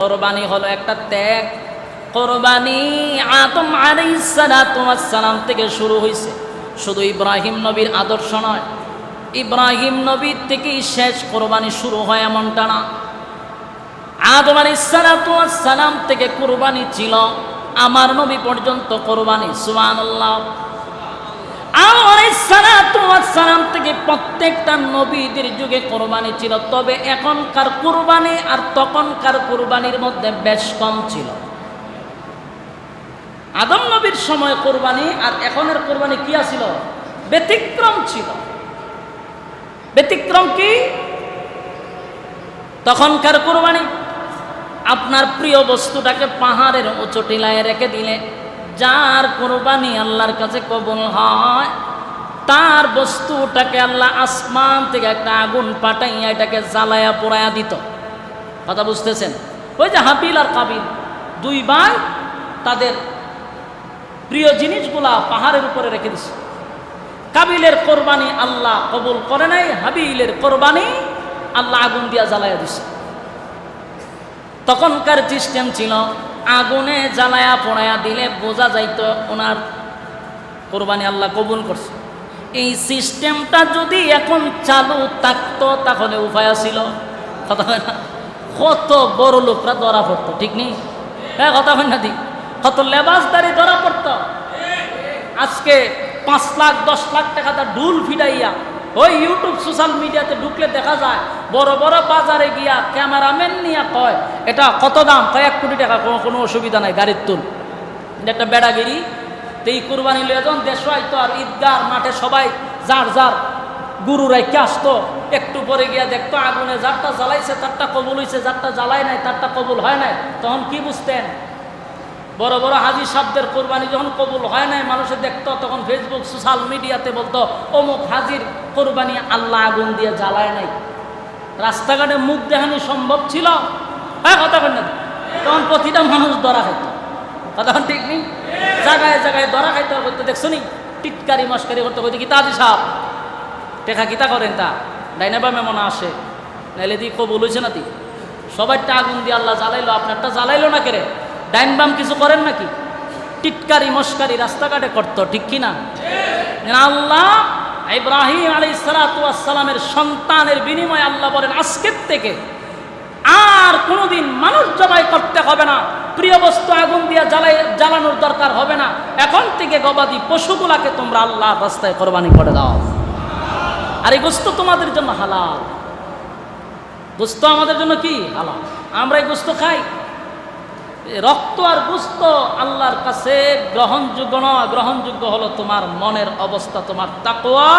কোরবানি হলো একটা ত্যাগ। কোরবানি আদম আলাইহিস সালাতু ওয়াস সালাম থেকে শুরু হয়েছে। শুধু ইব্রাহিম নবীর আদর্শ নয়, ইব্রাহিম নবীর থেকেই শেষ কোরবানি শুরু হয় এমনটা না। আদম আলাইহিস সালাতু ওয়াস সালাম থেকে কোরবানি ছিল, আমার নবী পর্যন্ত কোরবানি। সুবহানাল্লাহ। আদম আলাইহিস সালাতু ওয়াস সালাম থেকে প্রত্যেকটা নবীদের যুগে কোরবানি ছিল, তবে এখনকার কোরবানি আর তখনকার কোরবানির মধ্যে বেশ কম ছিল। আদম নবীর সময় কোরবানি আর এখনের কোরবানি কি ছিল? ব্যতিক্রম ছিল। ব্যতিক্রম কি? তখনকার কোরবানি আপনার প্রিয় বস্তুটাকে পাহাড়ের উঁচু টিলায় রেখে দিলে যার কোরবানি আল্লাহর কাছে কবুল হয়, তার বস্তুটাকে আল্লাহ আসমান থেকে একটা আগুন পাঠাইয়া এটাকে জ্বালায়া পোড়াইয়া দিত। কথা বুঝতেছেন? ওই যে হাবিল আর কাবিল দুই ভাই, তাদের প্রিয় জিনিসগুলা পাহাড়ের উপরে রেখে দিছে। কাবিলের কোরবানি আল্লাহ কবুল করে নাই, হাবিলের কোরবানি আল্লাহ আগুন দিয়া জ্বালাইয়া দিছে। তখনকার সিস্টেম ছিল আগুনে জ্বালায়া পোড়াইয়া দিলে বোঝা যাইতো ওনার কোরবানি আল্লাহ কবুল করছে। এই সিস্টেমটা যদি এখন চালু থাকতো তাহলে উপায় ছিল। কথা হয় না? কত বড় লোকরা ধরা পড়তো, ঠিক নেই? হ্যাঁ, কথা হয় না? দি কত লেবাসদারি ধরা পড়তো। আজকে 5 লাখ 10 লাখ টাকা তার ঢুল ফিরাইয়া ওই ইউটিউব সোশ্যাল মিডিয়াতে ঢুকলে দেখা যায় বড় বড় বাজারে গিয়া ক্যামেরাম্যান নিয়ে কয় এটা কত দাম, কয়েক কোটি টাকা, কোনো অসুবিধা নাই, গাড়ির তুল। এটা একটা বেড়াগিরি। তো এই কুরবানি লয়ে যখন দেশ হয়তো আর ঈদগাহ মাঠে সবাই যার যার গুরু রাইকে আসতো, একটু পরে গিয়া দেখতো আগুনে যারটা জ্বালাইছে তারটা কবুল হয়েছে, যারটা জ্বালায় নাই তারটা কবুল হয় নাই। তখন কি বুঝতেন? বড় বড় হাজি সাহেবদের কোরবানি যখন কবুল হয় নাই মানুষে দেখতো, তখন ফেসবুক সোশ্যাল মিডিয়াতে বলতো অমুক হাজির কোরবানি আল্লাহ আগুন দিয়ে জ্বালায় নাই। রাস্তাঘাটে মুখ দেখানো সম্ভব ছিল? হ্যাঁ, কথা বল না? তখন প্রতিটা মানুষ ধরা খাইত। কথা ঠিক নেই? জায়গায় জায়গায় ধরা খাইতে করতে দেখছো নি? টিটকারি মস্কারি করতে কইতে কি হাজি সাহেব টেকা কিতা করেন তা ডাইনা বা মেমনা আসে নাইলে দি কবুল হয়েছে নাতি সবাইটা আগুন দিয়ে আল্লাহ জ্বালাইলো, আপনারটা জ্বালাইলো না কেরে? ডাইন বাম কিছু করেন নাকি? টিটকারি মস্কারি রাস্তাঘাটে করতো, ঠিক কিনা? আল্লাহ ইব্রাহিম আলাইহিস সালাতু ওয়াস সালামের সন্তানের বিনিময়ে আল্লাহ বলেন আজকের থেকে আর কোনোদিন মানুষ জবাই করতে হবে না, প্রিয় বস্তু আগুন দিয়ে জ্বালানোর দরকার হবে না। এখন থেকে গবাদি পশুগুলাকে তোমরা আল্লাহর রাস্তায় কোরবানি করে দাও। আর এই গোস্ত তোমাদের জন্য হালাল। গোস্ত আমাদের জন্য কি হালাল? আমরা এই গোস্ত খাই। রক্ত আর গোস্ত আল্লাহর কাছে গ্রহণযোগ্য নয়। গ্রহণযোগ্য হলো তোমার মনের অবস্থা, তোমার তাকওয়া।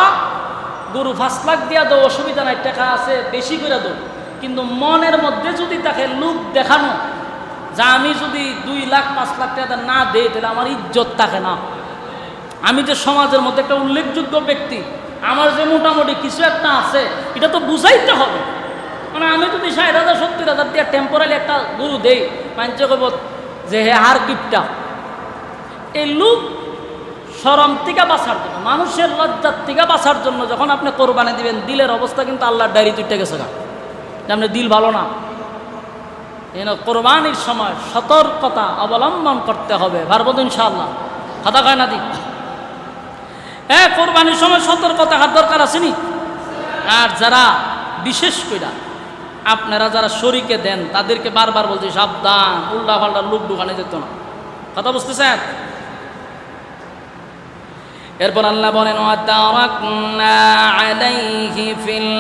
গরু 5 লাখ দিয়া দাও, অসুবিধা নাই, টাকা আছে বেশি করে দাও, কিন্তু মনের মধ্যে যদি তাকে লোক দেখানো যা আমি যদি 2 লাখ 5 লাখ টাকা না দেই তাহলে আমার ইজ্জত থাকে না, আমি যে সমাজের মধ্যে একটা উল্লেখযোগ্য ব্যক্তি, আমার যে মোটামুটি কিছু একটা আছে, এটা তো বুঝাইতে হবে। মানে আমি যদি 60,000 70,000 দিয়ে টেম্পোরারি একটা গরু দেই, মানুষে কইব যে হে হার কিপটা। এই লোক শরম থেকে বাঁচার জন্য, মানুষের লজ্জার থেকে বাঁচার জন্য যখন আপনি কোরবানি দিবেন, দিলের অবস্থা কিন্তু আল্লাহর ডায়েরি তুইটা গেছে গা, আপনার দিল ভালো না। এই কোরবানির সময় সতর্কতা অবলম্বন করতে হবে। পারবো তো ইনশাআল্লাহ? কথা কয় না দি? হ্যাঁ, কোরবানির সময় সতর্কতা থাকার দরকার আসেনি? আর যারা বিশেষ করে আপনারা যারা শরীকে দেন তাদেরকে বারবার বলছি সাবধান, উল্টা পাল্টা লোক ঢুকানো যেত না। কথা বুঝতেছেন? এরপর আল্লাহ বলেন ওয়াতারাকনা আলাইহি ফিল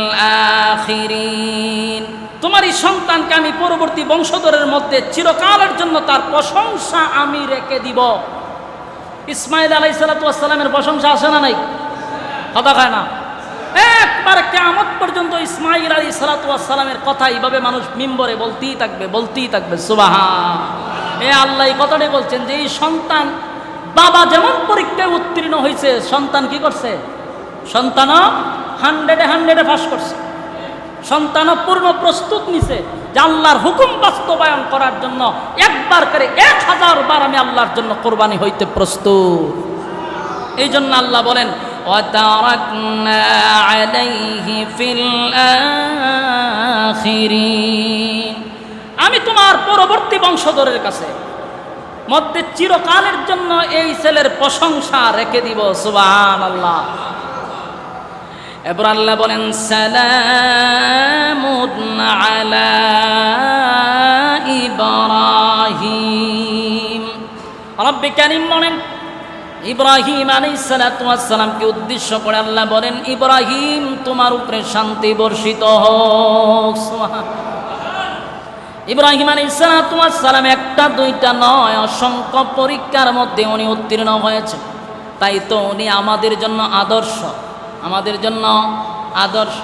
আখিরিন, তোমার এই সন্তানকে আমি পরবর্তী বংশধরের মধ্যে চিরকালের জন্য তার প্রশংসা আমি রেখে দিব। ইসমাঈল আলাইহিস সালাতু ওয়াস সালামের প্রশংসা আছে না নাই? কথা কয় না? একবার কিয়ামত পর্যন্ত ইসমাঈল আলাইহিস সালাতু ওয়াস সালামের কথা এইভাবে মানুষ মিম্বরে বলতেই থাকবে, বলতেই থাকবে। সুবহান। আল্লাহ এই কথাটাই বলছেন যে এই সন্তান, বাবা যেমন পরীক্ষায় উত্তীর্ণ হয়েছে, সন্তান কি করছে? সন্তানও 100-এ পাস করছে। সন্তানও পূর্ণ প্রস্তুত নিছে যে আল্লাহর হুকুম বাস্তবায়ন করার জন্য একবার করে 1000 বার আমি আল্লাহর জন্য কোরবানি হইতে প্রস্তুত। এই জন্য আল্লাহ বলেন ওয়াতারাকনা আলাইহি ফিল আখিরিন, আমি তোমার পরবর্তী বংশধরের কাছে মধ্যে চিরকালের জন্য এই ছেলের প্রশংসা রেখে দিব। সুবহানাল্লাহ। এবার আল্লাহ বলেন সালামুন আলা ইব্রাহিম। রব্বে কারীম বলেন ইব্রাহিম আলাইহিস সালাতু ওয়াস সালামকে উদ্দেশ্য করে আল্লাহ বলেন, ইব্রাহিম তোমার উপরে শান্তি বর্ষিত হোক। সুবহানাল্লাহ। ইব্রাহিম আলাইহিস সালাতু ওয়াস সালাম একটা দুইটা নয়, অসংখ্য পরীক্ষার মধ্যে উনি উত্তীর্ণ হয়েছেন। তাই তো উনি আমাদের জন্য আদর্শ, আমাদের জন্য আদর্শ।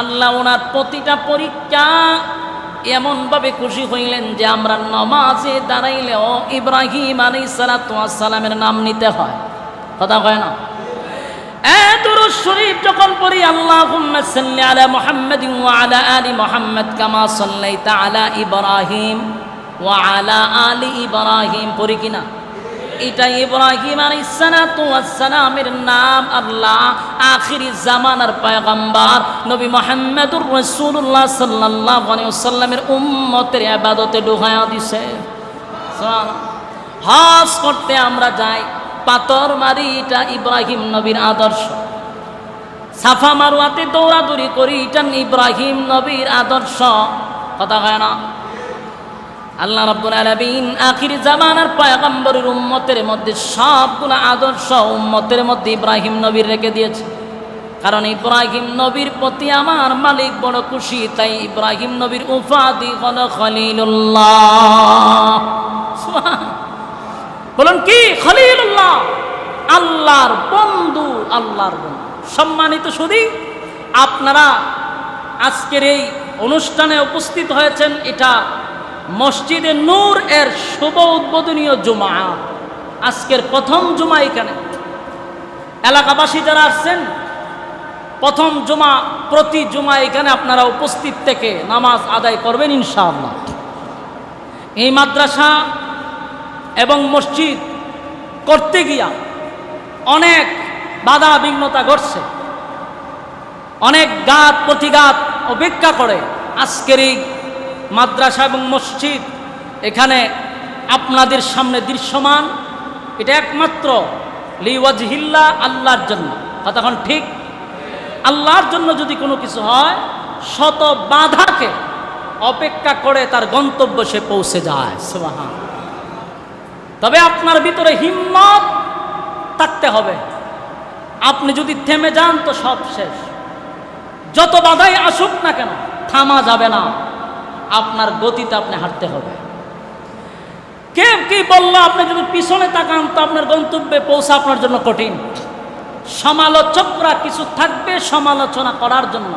আল্লাহ ওনার প্রতিটা পরীক্ষা এমনভাবে খুশি হইলেন যে আমরা নামাজে দাঁড়াইলেও ইব্রাহিম আলাইহিস সালাতু ওয়াস সালামের নাম নিতে হয়। কথা হয় না? দুরূদ শরীফ যখন পড়ি, আল্লাহুম্মা সাল্লি আলা মুহাম্মাদিন ওয়া আলা আলি মুহাম্মাদ কামা সাল্লাইতা আলা ইব্রাহিম ওয়া আলা আলি ইব্রাহিম, পড়ি কিনা? এটা ইব্রাহিম আলাইহিস সালাতু ওয়াস সালামের নাম। আল্লাহ আখিরি জামানার পয়গম্বর নবী মুহাম্মদুর রাসূলুল্লাহ সাল্লাল্লাহু আলাইহি ওয়াসাল্লামের উম্মতের ইবাদতে ঢুকায়া দিছে। সুবহানাল্লাহ। হজ করতে আমরা যাই, পাথর মারি, এটা ইব্রাহিম নবীর আদর্শ। সাফা মারওয়াতে দৌড়াদৌড়ি করি, এটা ইব্রাহিম নবীর আদর্শ। কথা হয় না? আল্লাহ রাব্বুল আলামিন আখির জামানার পয়গম্বরের উম্মতের মধ্যে সবগুলো আদর্শ উম্মতের মধ্যে ইব্রাহিম নবীর রেখে দিয়েছে। কারণ ইব্রাহিম নবীর প্রতি আমার মালিক বড় খুশি, তাই ইব্রাহিম নবীর উপাধি হলো খলিলুল্লাহ। বলুন কি? খলিলুল্লাহ, আল্লাহর বন্ধু, আল্লাহর বন্ধু। সম্মানিত সুধী, আপনারা আজকের এই অনুষ্ঠানে উপস্থিত হয়েছেন, এটা মসজিদে নূর এর শুভ উদ্বোধনীয় জুমা। আজকের প্রথম জুমা এখানে। এলাকাবাসী যারা আসছেন, প্রথম জুমা, প্রতি জুমা এখানে আপনারা উপস্থিত থেকে নামাজ আদায় করবেন ইনশাআল্লাহ। এই মাদ্রাসা এবং মসজিদ করতে গিয়া অনেক বাধা বিঘ্নতা ঘটছে, অনেক ঘাত প্রতিঘাত অপেক্ষা করে। আজকের এই মাদ্রাসা এবং মসজিদ এখানে আপনাদের সামনে দৃশ্যমান, এটা একমাত্র লিওয়াজহিল্লাহ, আল্লাহর জন্য। কতক্ষণ ঠিক? আল্লাহর জন্য যদি কোনো কিছু হয়, শত বাধাকে অপেক্ষা করে তার গন্তব্য সে পৌঁছে যায়। সুবহান। তবে আপনার ভিতরে হিম্মত থাকতে হবে। আপনি যদি থেমে যান তো সব শেষ। যত বাধাই আসুক না কেন, থামা যাবে না, আপনার গতিতে আপনি হাঁটতে হবে। কে কি বললো, আপনি যদি পিছনে তাকান তো আপনার গন্তব্যে পৌঁছা আপনার জন্য কঠিন। সমালোচকরা কিছু থাকবে সমালোচনা করার জন্য।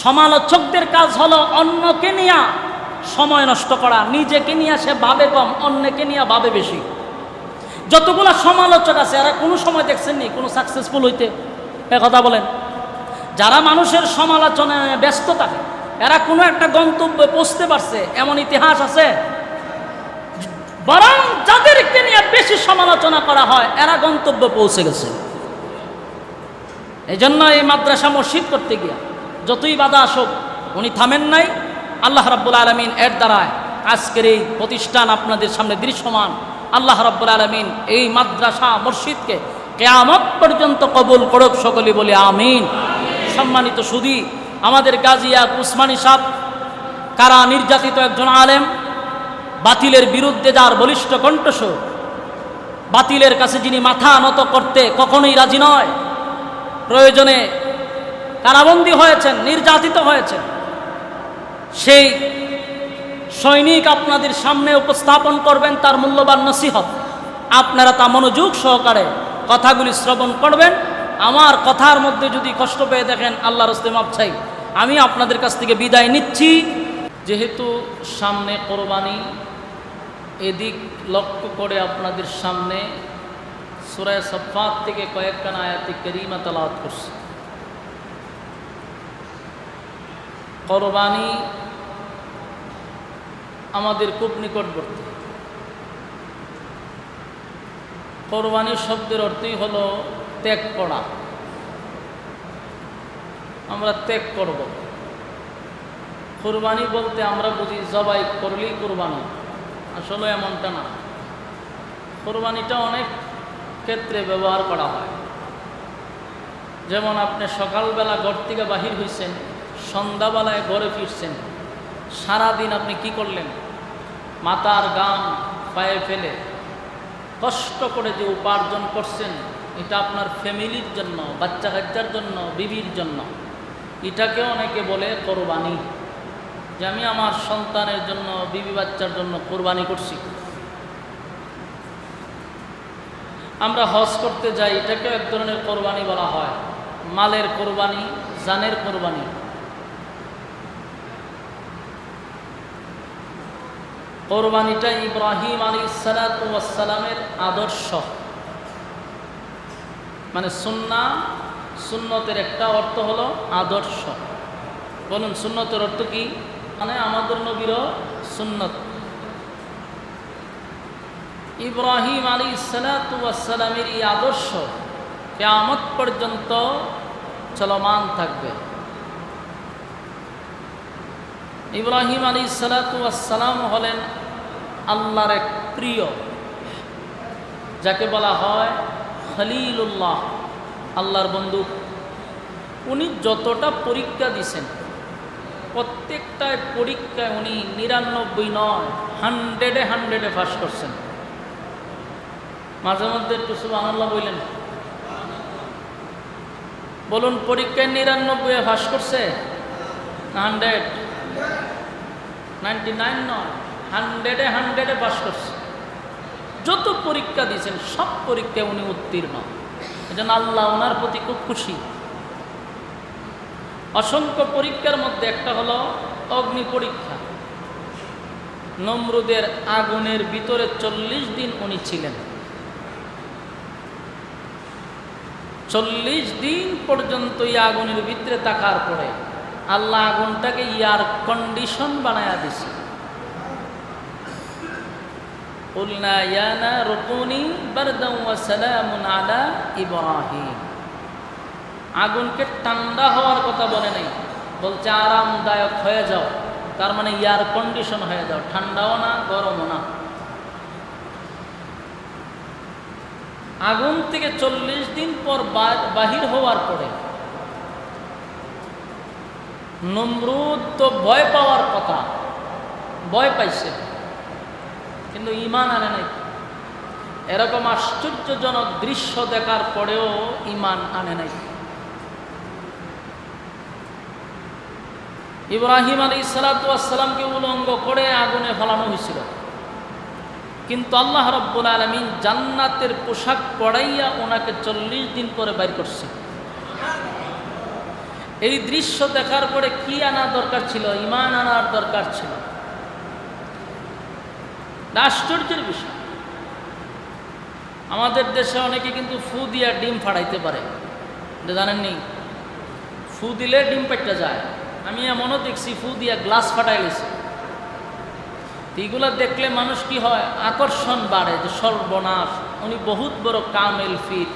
সমালোচকদের কাজ হলো অন্যকে নিয়ে সময় নষ্ট করা, নিজেকে নিয়ে সে ভাবে কম, অন্যকে নিয়ে ভাবে বেশি। যতগুলা সমালোচক আছে এরা কোনো সময় দেখছেননি কোনো সাকসেসফুল হইতে? কথা বলেন। যারা মানুষের সমালোচনায় ব্যস্ত থাকে এরা কোনো একটা গন্তব্যে পৌঁছতে পারছে এমন ইতিহাস আছে? বরং যাদেরকে নিয়ে বেশি সমালোচনা করা হয় এরা গন্তব্যে পৌঁছে গেছে। এই জন্য এই মাদ্রাসা মসজিদ করতে গিয়া যতই বাধা আসুক উনি থামেন নাই। আল্লাহ রাব্বুল আলামিন এর দ্বারায় আজকের এই প্রতিষ্ঠান আপনাদের সামনে দৃশ্যমান। আল্লাহ রাব্বুল আলামিন এই মাদ্রাসা মসজিদকে কিয়ামত পর্যন্ত কবুল করুক, সকলে বলি আমিন। সম্মানিত সুধী, আমাদের গাজী উসমানী সাহেব কারা নির্যাতিত একজন আলেম, বাতিলের বিরুদ্ধে যার বলিষ্ঠ কণ্ঠস্বর, বাতিলের কাছে যিনি মাথা নত করতে কখনোই রাজি নয়, প্রয়োজনে কারাবন্দী হয়েছেন, নির্যাতিত হয়েছেন, সেই সৈনিক আপনাদের সামনে উপস্থাপন করবেন তার মূল্যবান নসিহত। আপনারা তা মনোযোগ সহকারে কথাগুলি শ্রবণ করবেন। আমার কথার মধ্যে যদি কষ্ট পেয়ে দেখেন আল্লাহর রাস্তে মাপ চাই। আমি আপনাদের কাছ থেকে বিদায় নিচ্ছি। যেহেতু সামনে কোরবানি, এদিক লক্ষ্য করে আপনাদের সামনে সূরা সাফফাত থেকে কয়েকখানা আয়াতে কারিমা তেলাওয়াত করছি। কোরবানি আমাদের খুব নিকটবর্তী। কোরবানি শব্দের অর্থই হলো ত্যাগ করা। আমরা ত্যাগ করব। কুরবানি বলতে আমরা বুঝি জবাই করলেই কুরবানি, আসলে এমনটা না। কুরবানিটা অনেক ক্ষেত্রে ব্যবহার করা হয়। যেমন আপনি সকালবেলা ঘর থেকে বাহির হয়েছেন, সন্ধ্যাবেলায় ঘরে ফিরছেন, সারাদিন আপনি কি করলেন? মাথার গাম পায়ে ফেলে কষ্ট করে যে উপার্জন করছেন, এটা আপনার ফ্যামিলির জন্য, বাচ্চা কাচ্চার জন্য, বিবির জন্য। এটাকে অনেকে বলে কোরবানি, যে আমি আমার সন্তানের জন্য, বিবি বাচ্চার জন্য কোরবানি করছি। আমরা হজ করতে যাই, এটাকে এক ধরনের কোরবানি বলা হয়, মালের কোরবানি, জানের কোরবানি। কোরবানিটা ইব্রাহিম আলাইহিস সালাতু ওয়াস সালামের আদর্শ, মানে সুন্নতের একটা অর্থ হলো আদর্শ। বলুন সুন্নতের অর্থ কি? মানে আমাদের নবীরও সুন্নত। ইব্রাহিম আলাইহিস সালাতু ওয়াস সালামের এই আদর্শ কিয়ামত পর্যন্ত চলমান থাকবে। ইব্রাহিম আলাইহিস সালাতু ওয়াস সালাম হলেন আল্লাহর এক প্রিয়, যাকে বলা হয় খলিলুল্লাহ, আল্লাহর বন্ধু। উনি যতটা পরীক্ষা দিয়েছেন, প্রত্যেকটায় পরীক্ষায় উনি 99 নয়, 100-এ পাস করছেন। মাঝে মধ্যে একটু সুবহানাল্লাহ বললেন, বলুন পরীক্ষায় 99-এ পাস করছে না 100? 99 নয়, 100-এ পাস করছে। যত পরীক্ষা দিয়েছেন সব পরীক্ষায় উনি উত্তীর্ণ। এজন্য আল্লাহ ওনার প্রতি খুব খুশি। অসংখ্য পরীক্ষার মধ্যে একটা হলো অগ্নি পরীক্ষা। নমরুদের আগুনের ভিতরে 40 দিন উনি ছিলেন। 40 দিন পর্যন্ত এই আগুনের ভিতরে থাকার পরে আল্লাহ আগুনটাকে এয়ার কন্ডিশন বানায়া দিছে। কুলনা ইয়া নারু কুনি বারদান ওয়া সালামুন আলা ইব্রাহিম। আগুনকে ঠান্ডা হওয়ার কথা বলে নাই, বলছে আরামদায়ক হয়ে যাও, তার মানে এয়ার কন্ডিশন হয়ে যাও, ঠান্ডাও না গরমও না। আগুন থেকে 40 দিন পর বাহির হওয়ার পরে নমরুদ তো ভয় পাওয়ার কথা, ভয় পাইছে, কিন্তু ঈমান আনে নাই। এরকম আশ্চর্যজনক দৃশ্য দেখার পরেও ঈমান আনে নাই। ইব্রাহিম আলাইহিস সালাতু ওয়াস সালামকে উলঙ্গ করে আগুনে ফেলানো হয়েছিল, কিন্তু আল্লাহ রাব্বুল আলামিন জান্নাতের পোশাক পরাইয়া ওনাকে 40 দিন পরে বাইর করছে। এই দৃশ্য দেখার পরে কি আনা দরকার ছিল? ঈমান আনার দরকার ছিল। আশ্চর্যের বিষয়, আমাদের দেশে অনেকে কিন্তু ফু দিয়া ডিম ফাড়াইতে পারে, জানেননি? ফু দিলে ডিম পেটটা যায়। আমি এমনও দেখছি ফু দিয়া গ্লাস ফাটাই গেছে। এইগুলা দেখলে মানুষ কি হয়? আকর্ষণ বাড়ে, যে সর্বনাশ, উনি বহুত বড় কামেল ফির,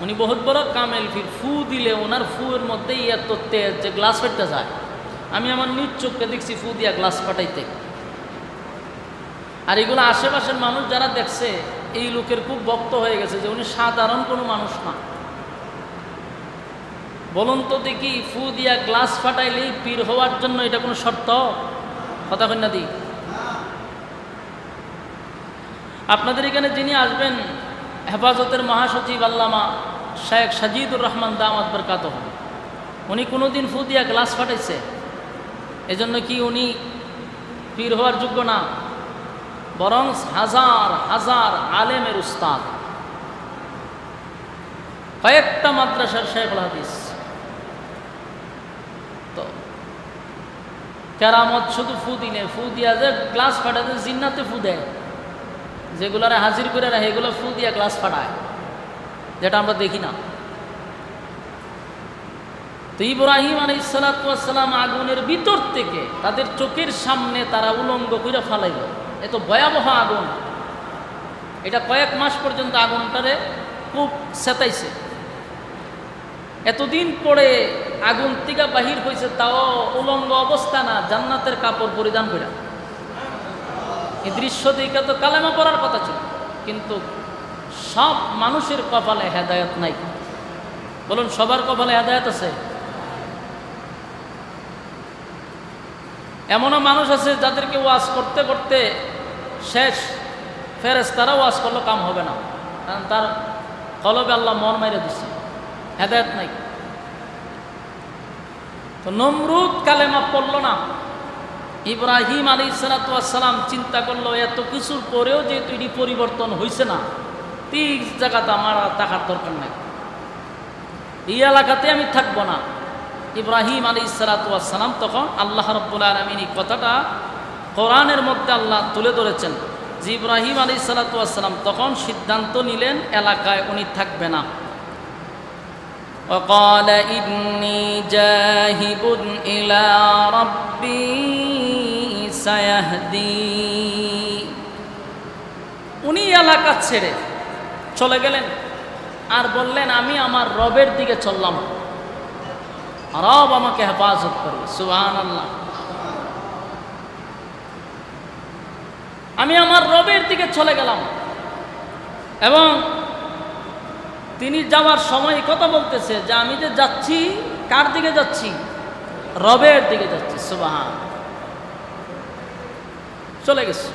উনি বহুত বড় কামেল ফির। ফু দিলে ওনার ফুয়ের মধ্যেই এত তেজ যে গ্লাস ফাটতে যায়। আমি আমার নিজ চোখকে দেখছি ফু দিয়া গ্লাস ফাটাইতে। আর এগুলো আশেপাশের মানুষ যারা দেখছে, এই লোকের খুব ভক্ত হয়ে গেছে যে উনি সাধারণ কোনো মানুষ না। বলুন তো দেখি, ফু দিয়া গ্লাস ফাটাইলেই পীর হওয়ার জন্য এটা কোনো শর্ত? কথা কন্যা দি, আপনাদের এখানে যিনি আসবেন হেফাজতের মহাসচিব আল্লামা শেখ সাজিদুর রহমান দামাত বরকাতুহু, উনি কোনোদিন ফু দিয়া গ্লাস ফাটাইছে? এজন্য কি উনি পীর হওয়ার যোগ্য না? বরং হাজার হাজার আলেমের উস্তাদ, কয়েকটা মাদ্রাসার শেখুল হাদিস। তো কেরামত শুধু ফু দিলে, ফু দিয়া যে গ্লাস ফাটাতে জিন্নাতে ফু দেয়, যেগুলারে হাজির করে রাখে এগুলো ফু দিয়া গ্লাস ফাটায়, যেটা আমরা দেখি না। তো ইব্রাহিম আলাইহিস সালাতু ওয়াস সালাম আগুনের ভিতর থেকে তাদের চোখের সামনে তারা উলঙ্গ করে ফালাইল। এত ভয়াবহ আগুন, এটা কয়েক মাস পর্যন্ত আগুনটারে খুব সেতাইছে। এতদিন পরে আগুন থেকে বাহির হয়েছে, তাও উলঙ্গ অবস্থা না, জান্নাতের কাপড় পরিধান করে। এই দৃশ্য দেখে তো কালেমা পড়ার কথা ছিল, কিন্তু সব মানুষের কপালে হেদায়েত নাই। বলুন, সবার কপালে হেদায়েত আছে? এমনও মানুষ আছে যাদেরকে ওয়াজ করতে করতে শেষ, ফেরেশতারা ওয়াজ করলে কাম হবে না, কারণ তার কলবে আল্লাহ মন মাইরে দিচ্ছে, হেদায়েত নাই। তো নমরুদ কালেমা পড়ল না। ইব্রাহিম আলাইহিসসালাতু ওয়াসসালাম চিন্তা করলো, এত কিছুর পরেও যেহেতু এটি পরিবর্তন হয়েছে না, ঠিক জায়গাতে আমার থাকার দরকার নাই, এই এলাকাতে আমি থাকবো না। ইব্রাহিম আলাইহিসসালাতু ওয়াসসালাম তখন আল্লাহ রাব্বুল আলামিন এই কথাটা কোরআনের মধ্যে আল্লাহ তুলে ধরেছেন যে ইব্রাহিম আলাইহিসসালাতু ওয়াসসালাম তখন সিদ্ধান্ত নিলেন এলাকায় উনি থাকবে না। وقال إني ذاهب إلى ربي سيهدين। উনি এলাকা ছেড়ে চলে গেলেন আর বললেন, আমি আমার রবের দিকে চললাম, রব আমাকে হেফাজত করবে। সুবহানাল্লাহ। আমি আমার রবের দিকে চলে গেলাম, এবং তিনি যাওয়ার সময় কথা বলতেছে যে আমি যে যাচ্ছি, কার দিকে যাচ্ছি? রবের দিকে যাচ্ছি। সুবহান। চলে গেছে,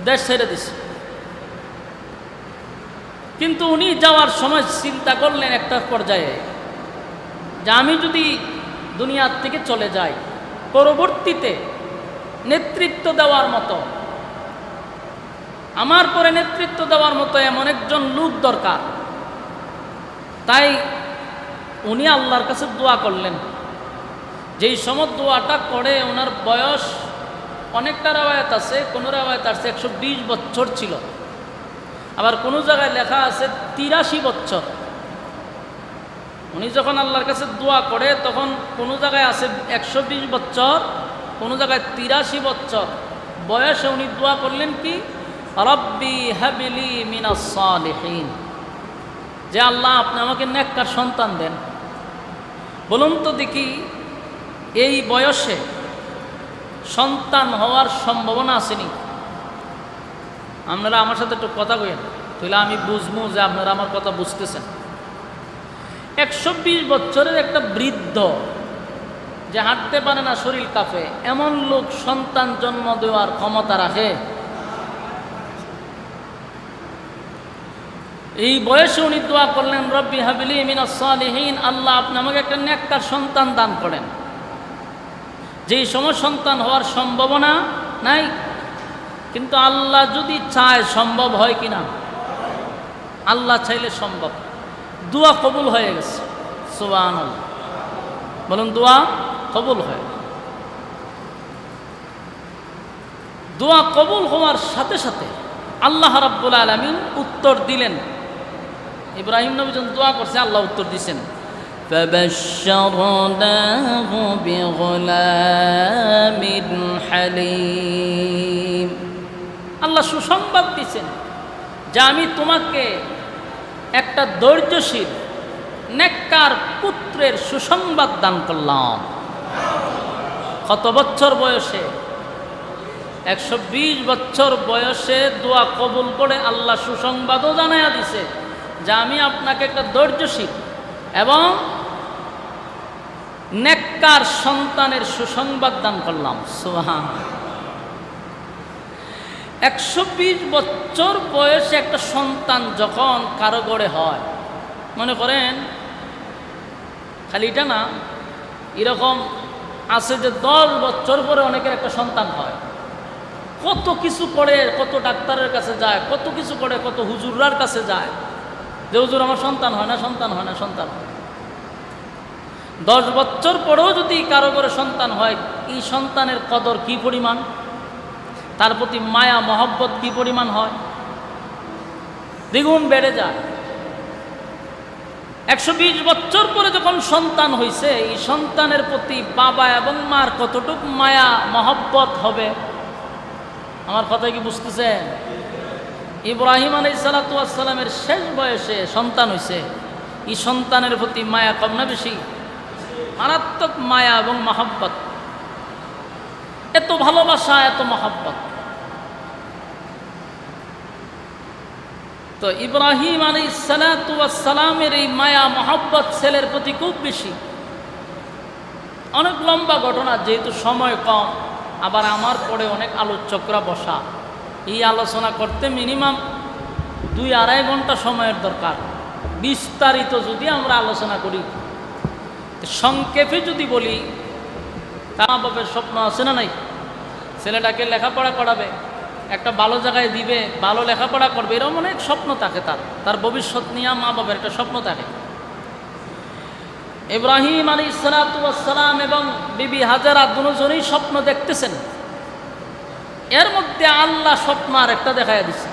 দেশ ছেড়ে দিছে। কিন্তু উনি যাওয়ার সময় চিন্তা করলেন একটা পর্যায়ে যে আমি যদি দুনিয়ার থেকে চলে যাই, পরবর্তীতে নেতৃত্ব দেওয়ার মতো, আমার পরে নেতৃত্ব দেওয়ার মতো এমন একজন লোক দরকার। তাই উনি আল্লাহর কাছে দোয়া করলেন। যেই সময় দোয়াটা করে ওনার বয়স, অনেকটা রেওয়ায়াত আছে, কোনো রেওয়ায়াত আছে 120 বছর ছিল, আবার কোনো জায়গায় লেখা আছে 83 বছর। উনি যখন আল্লাহর কাছে দোয়া করে তখন কোনো জায়গায় আছে 120 বছর, কোনো জায়গায় 83 বছর বয়সে উনি দোয়া করলেন কি, রব্বি হাবিলি মিনাস সালিহিন, যে আল্লাহ আপনি আমাকে নেককার সন্তান দেন। বলুন তো দেখি, এই বয়সে সন্তান হওয়ার সম্ভাবনা আসেনি? আপনারা আমার সাথে একটু কথা কইেন, তাহলে আমি বুঝবো যে আপনারা আমার কথা বুঝতেছেন। 120 বছরের একটা বৃদ্ধ যে হাঁটতে পারে না, শরীর কাঁপে, এমন লোক সন্তান জন্ম দেওয়ার ক্ষমতা রাখে? এই বয়সে উনি দোয়া করলেন, রব্বি হাবিলি মিনাস সালিহিন, আল্লাহ আপনি আমাকে একটা নেককার সন্তান দান করেন। যেই সময় সন্তান হওয়ার সম্ভাবনা নাই, কিন্তু আল্লাহ যদি চায় সম্ভব হয় কিনা? আল্লাহ চাইলে সম্ভব। দোয়া কবুল হয়ে গেছে। সুবহানাল্লাহ। বলুন, দোয়া কবুল হয়। দোয়া কবুল হওয়ার সাথে সাথে আল্লাহ রাব্বুল আলামিন উত্তর দিলেন। ইব্রাহিম নবী যখন দোয়া করছে, আল্লাহ উত্তর দিয়েছেন, فَبَشَّرْنَاهُ بِغُلَامٍ حَلِيمٍ। আল্লাহ সুসংবাদ দিয়েছেন যে আমি তোমাকে একটা ধৈর্যশীল নেককার পুত্রের সুসংবাদ দান করলাম। কত বছর বয়সে? 120 বছর বয়সে দোয়া কবুল করে আল্লাহ সুসংবাদও জানাইয়া দিছে যে আমি আপনাকে একটা ধৈর্যশীল এবং নেককার সন্তানের সুসংবাদ দান করলাম। সুবহানাল্লাহ। 120 বছর বয়সে একটা সন্তান যখন কারো গড়ে হয়, মনে করেন খালি এটা না, এরকম আছে যে 10 বছর পরে অনেকের একটা সন্তান হয়। কত কিছু করে, কত ডাক্তারের কাছে যায়, কত কিছু করে, কত হুজুরার কাছে যায় যে হুজুর আমার সন্তান হয় না, সন্তান হয় না, সন্তান হয়। 10 বছর পরেও যদি কারো করে সন্তান হয়, এই সন্তানের কদর কি পরিমাণ, তার প্রতি মায়া মহব্বত কি পরিমাণ হয়, দ্বিগুণ বেড়ে যায়। 120 বছর পরে যখন সন্তান হয়েছে, এই সন্তানের প্রতি বাবা এবং মার কতটুকু মায়া মহব্বত হবে, আমার কথা কি বুঝতেছেন? ইব্রাহিম আলাইহিসসালাতু ওয়াসসালামের শেষ বয়সে সন্তান হয়েছে, এই সন্তানের প্রতি মায়া কম না বেশি? মারাত্মক মায়া এবং মহব্বত, এত ভালোবাসা, এত মহব্বত। তো ইব্রাহিম আলাইহিসসালামের এই মায়া মহব্বত ছেলের প্রতি খুব বেশি। অনেক লম্বা ঘটনা, যেহেতু সময় কম, আবার আমার পরে অনেক আলোচকরা বসা, এই আলোচনা করতে মিনিমাম 2-2.5 ঘন্টা সময়ের দরকার। বিস্তারিত যদি আমরা আলোচনা করি, সংক্ষেপে যদি বলি, মা বাবার স্বপ্ন আছে না নাই? ছেলেটাকে লেখাপড়া করাবে, একটা ভালো জায়গায় দিবে, ভালো লেখাপড়া করবে, এরকম অনেক স্বপ্ন থাকে তার ভবিষ্যৎ নিয়ে মা বাবার একটা স্বপ্ন থাকে। ইব্রাহিম আলাইহিসসালাম এবং বিবি হাজেরা দুজনেই স্বপ্ন দেখতেছেন। এর মধ্যে আল্লাহ স্বপ্ন আর একটা দেখাইয়া দিচ্ছে।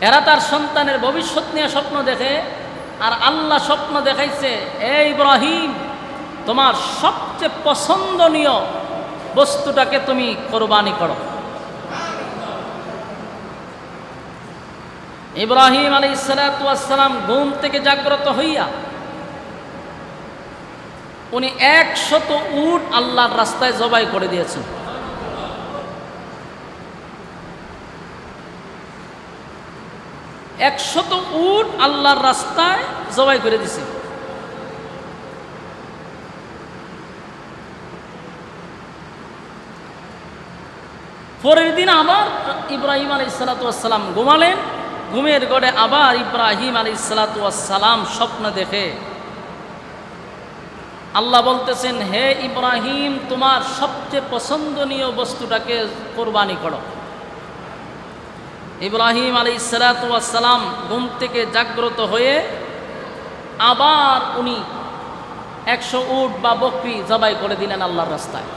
এরা তার সন্তানের ভবিষ্যৎ নিয়ে স্বপ্ন দেখে, আর আল্লাহ স্বপ্ন দেখাইছে, এ ইব্রাহিম, তোমার সবচেয়ে পছন্দনীয় বস্তুটাকে তুমি কোরবানি করো। ইব্রাহিম আলাইহিসসালাম ঘুম থেকে জাগ্রত হইয়া উনি 100 উট আল্লাহর রাস্তায় জবাই করে দিয়েছেন। 100 উট আল্লাহর রাস্তায় জবাই করে দিছে। পরের দিন আবার ইব্রাহিম আলাইহিসসালাম ঘুমালেন। ঘুমের ঘরে আবার ইব্রাহিম আলাইহিসসালাম স্বপ্ন দেখে আল্লাহ বলতেছেন, হে ইব্রাহিম, তোমার সবচেয়ে পছন্দনীয় বস্তুটাকে কোরবানি করো। ইব্রাহিম আলাইহিসসালাম ঘুম থেকে জাগ্রত হয়ে আবার উনি 100 উট বা বকরি জবাই করে দিলেন আল্লাহর রাস্তায়।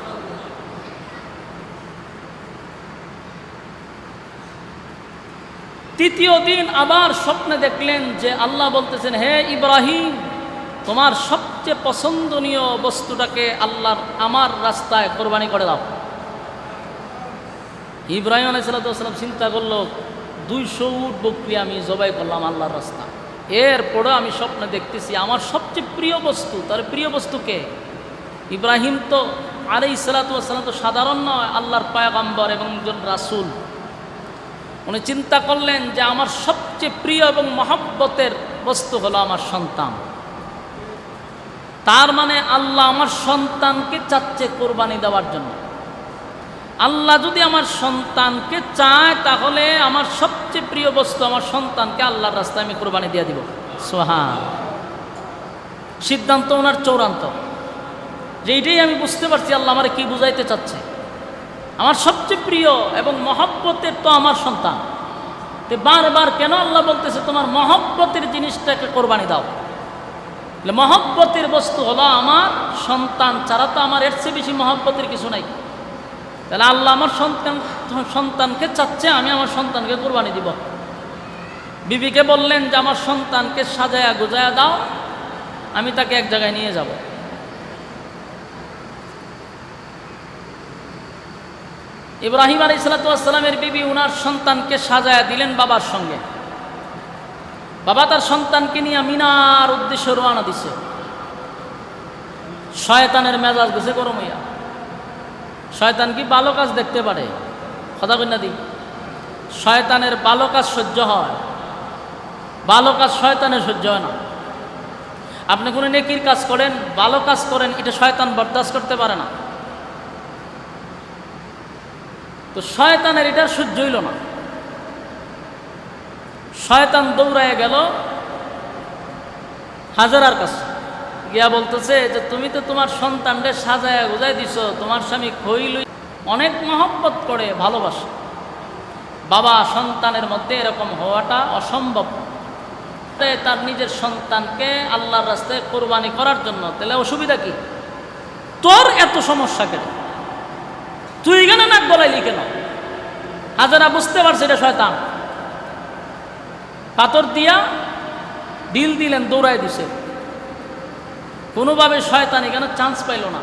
তৃতীয় দিন আবার স্বপ্নে দেখলেন যে আল্লাহ বলতেছেন, হে ইব্রাহিম, তোমার সবচেয়ে পছন্দনীয় বস্তুটাকে আমার রাস্তায় কোরবানি করে দাও। ইব্রাহিম আলাইহিসসালাম চিন্তা করলো, 200 উট বকরি আমি জবাই করলাম আল্লাহর রাস্তা, এরপরে আমি স্বপ্নে দেখতেছি আমার সবচেয়ে প্রিয় বস্তু। তার প্রিয় বস্তুকে ইব্রাহিম তো আলাইহিসসালাম তো সাধারণ নয়, আল্লাহর পয়গম্বর এবং একজন রাসূল। উনি চিন্তা করলেন যে আমার সবচেয়ে প্রিয় এবং মহব্বতের বস্তু হলো আমার সন্তান। তার মানে আল্লাহ আমার সন্তানকে চাচ্ছে কোরবানি দেওয়ার জন্য। আল্লাহ যদি আমার সন্তানকে চায়, তাহলে আমার সবচেয়ে প্রিয় বস্তু আমার সন্তানকে আল্লাহর রাস্তায় আমি কোরবানি দিয়ে দিব। সুবহান। সিদ্ধান্ত ওনার চূড়ান্ত, যে এইটাই আমি বুঝতে পারছি আল্লাহ আমার কি বুঝাইতে চাচ্ছে। আমার সবচেয়ে প্রিয় এবং মহব্বতের তো আমার সন্তান। তো বারবার কেন আল্লাহ বলতেছে তোমার মহব্বতের জিনিসটাকে কোরবানি দাও? মহব্বতের বস্তু হলো আমার সন্তান, ছাড়া তো আমার এর চেয়ে বেশি মহব্বতের কিছু নাই। তাহলে আল্লাহ আমার সন্তানকে চাচ্ছে, আমি আমার সন্তানকে কোরবানি দিব। বিবিকে বললেন যে আমার সন্তানকে সাজায়া গুজায়া দাও, আমি তাকে এক জায়গায় নিয়ে যাব। ইব্রাহিম আলাইহিসসালামের বিবি উনার সন্তানকে সাজায়া দিলেন বাবার সঙ্গে। বাবা তার সন্তানকে নিয়ে মিনার উদ্দেশ্যে রওনা দিছে। শয়তানের মেজাজ গেছে গরম হইয়া। শয়তান কি ভালো কাজ দেখতে পারে? কথা কইনা দি, শয়তানের ভালো কাজ সহ্য হয়, ভালো কাজ শয়তানের সহ্য হয় না। আপনি কোনো নেকির কাজ করেন, ভালো কাজ করেন, এটা শয়তান বরদাস্ত করতে পারে না। তো শয়তানের এটা সহ্য হইল না। শয়তান দৌড়ায় গেল হাজেরার কাছে, গিয়া বলতেছে যে তুমি তো তোমার সন্তানকে সাজায়া গুজাই দিছো, তোমার স্বামী খইলই অনেক মহব্বত করে, ভালোবাসে। বাবা সন্তানের মধ্যে এরকম হওয়াটা অসম্ভব। তার নিজের সন্তানকে আল্লাহর রাস্তায় কোরবানি করার জন্য, তাহলে অসুবিধা কি? তোর এত সমস্যা কেন? তুই কেন নাক গলাইলি কেন? হাজারা বুঝতে পারছে এটা শয়তান। পাথর দিয়া ঢিল দিলেন, দৌড়াই দিছে। কোনোভাবে শয়তান এখানে চান্স পাইল না।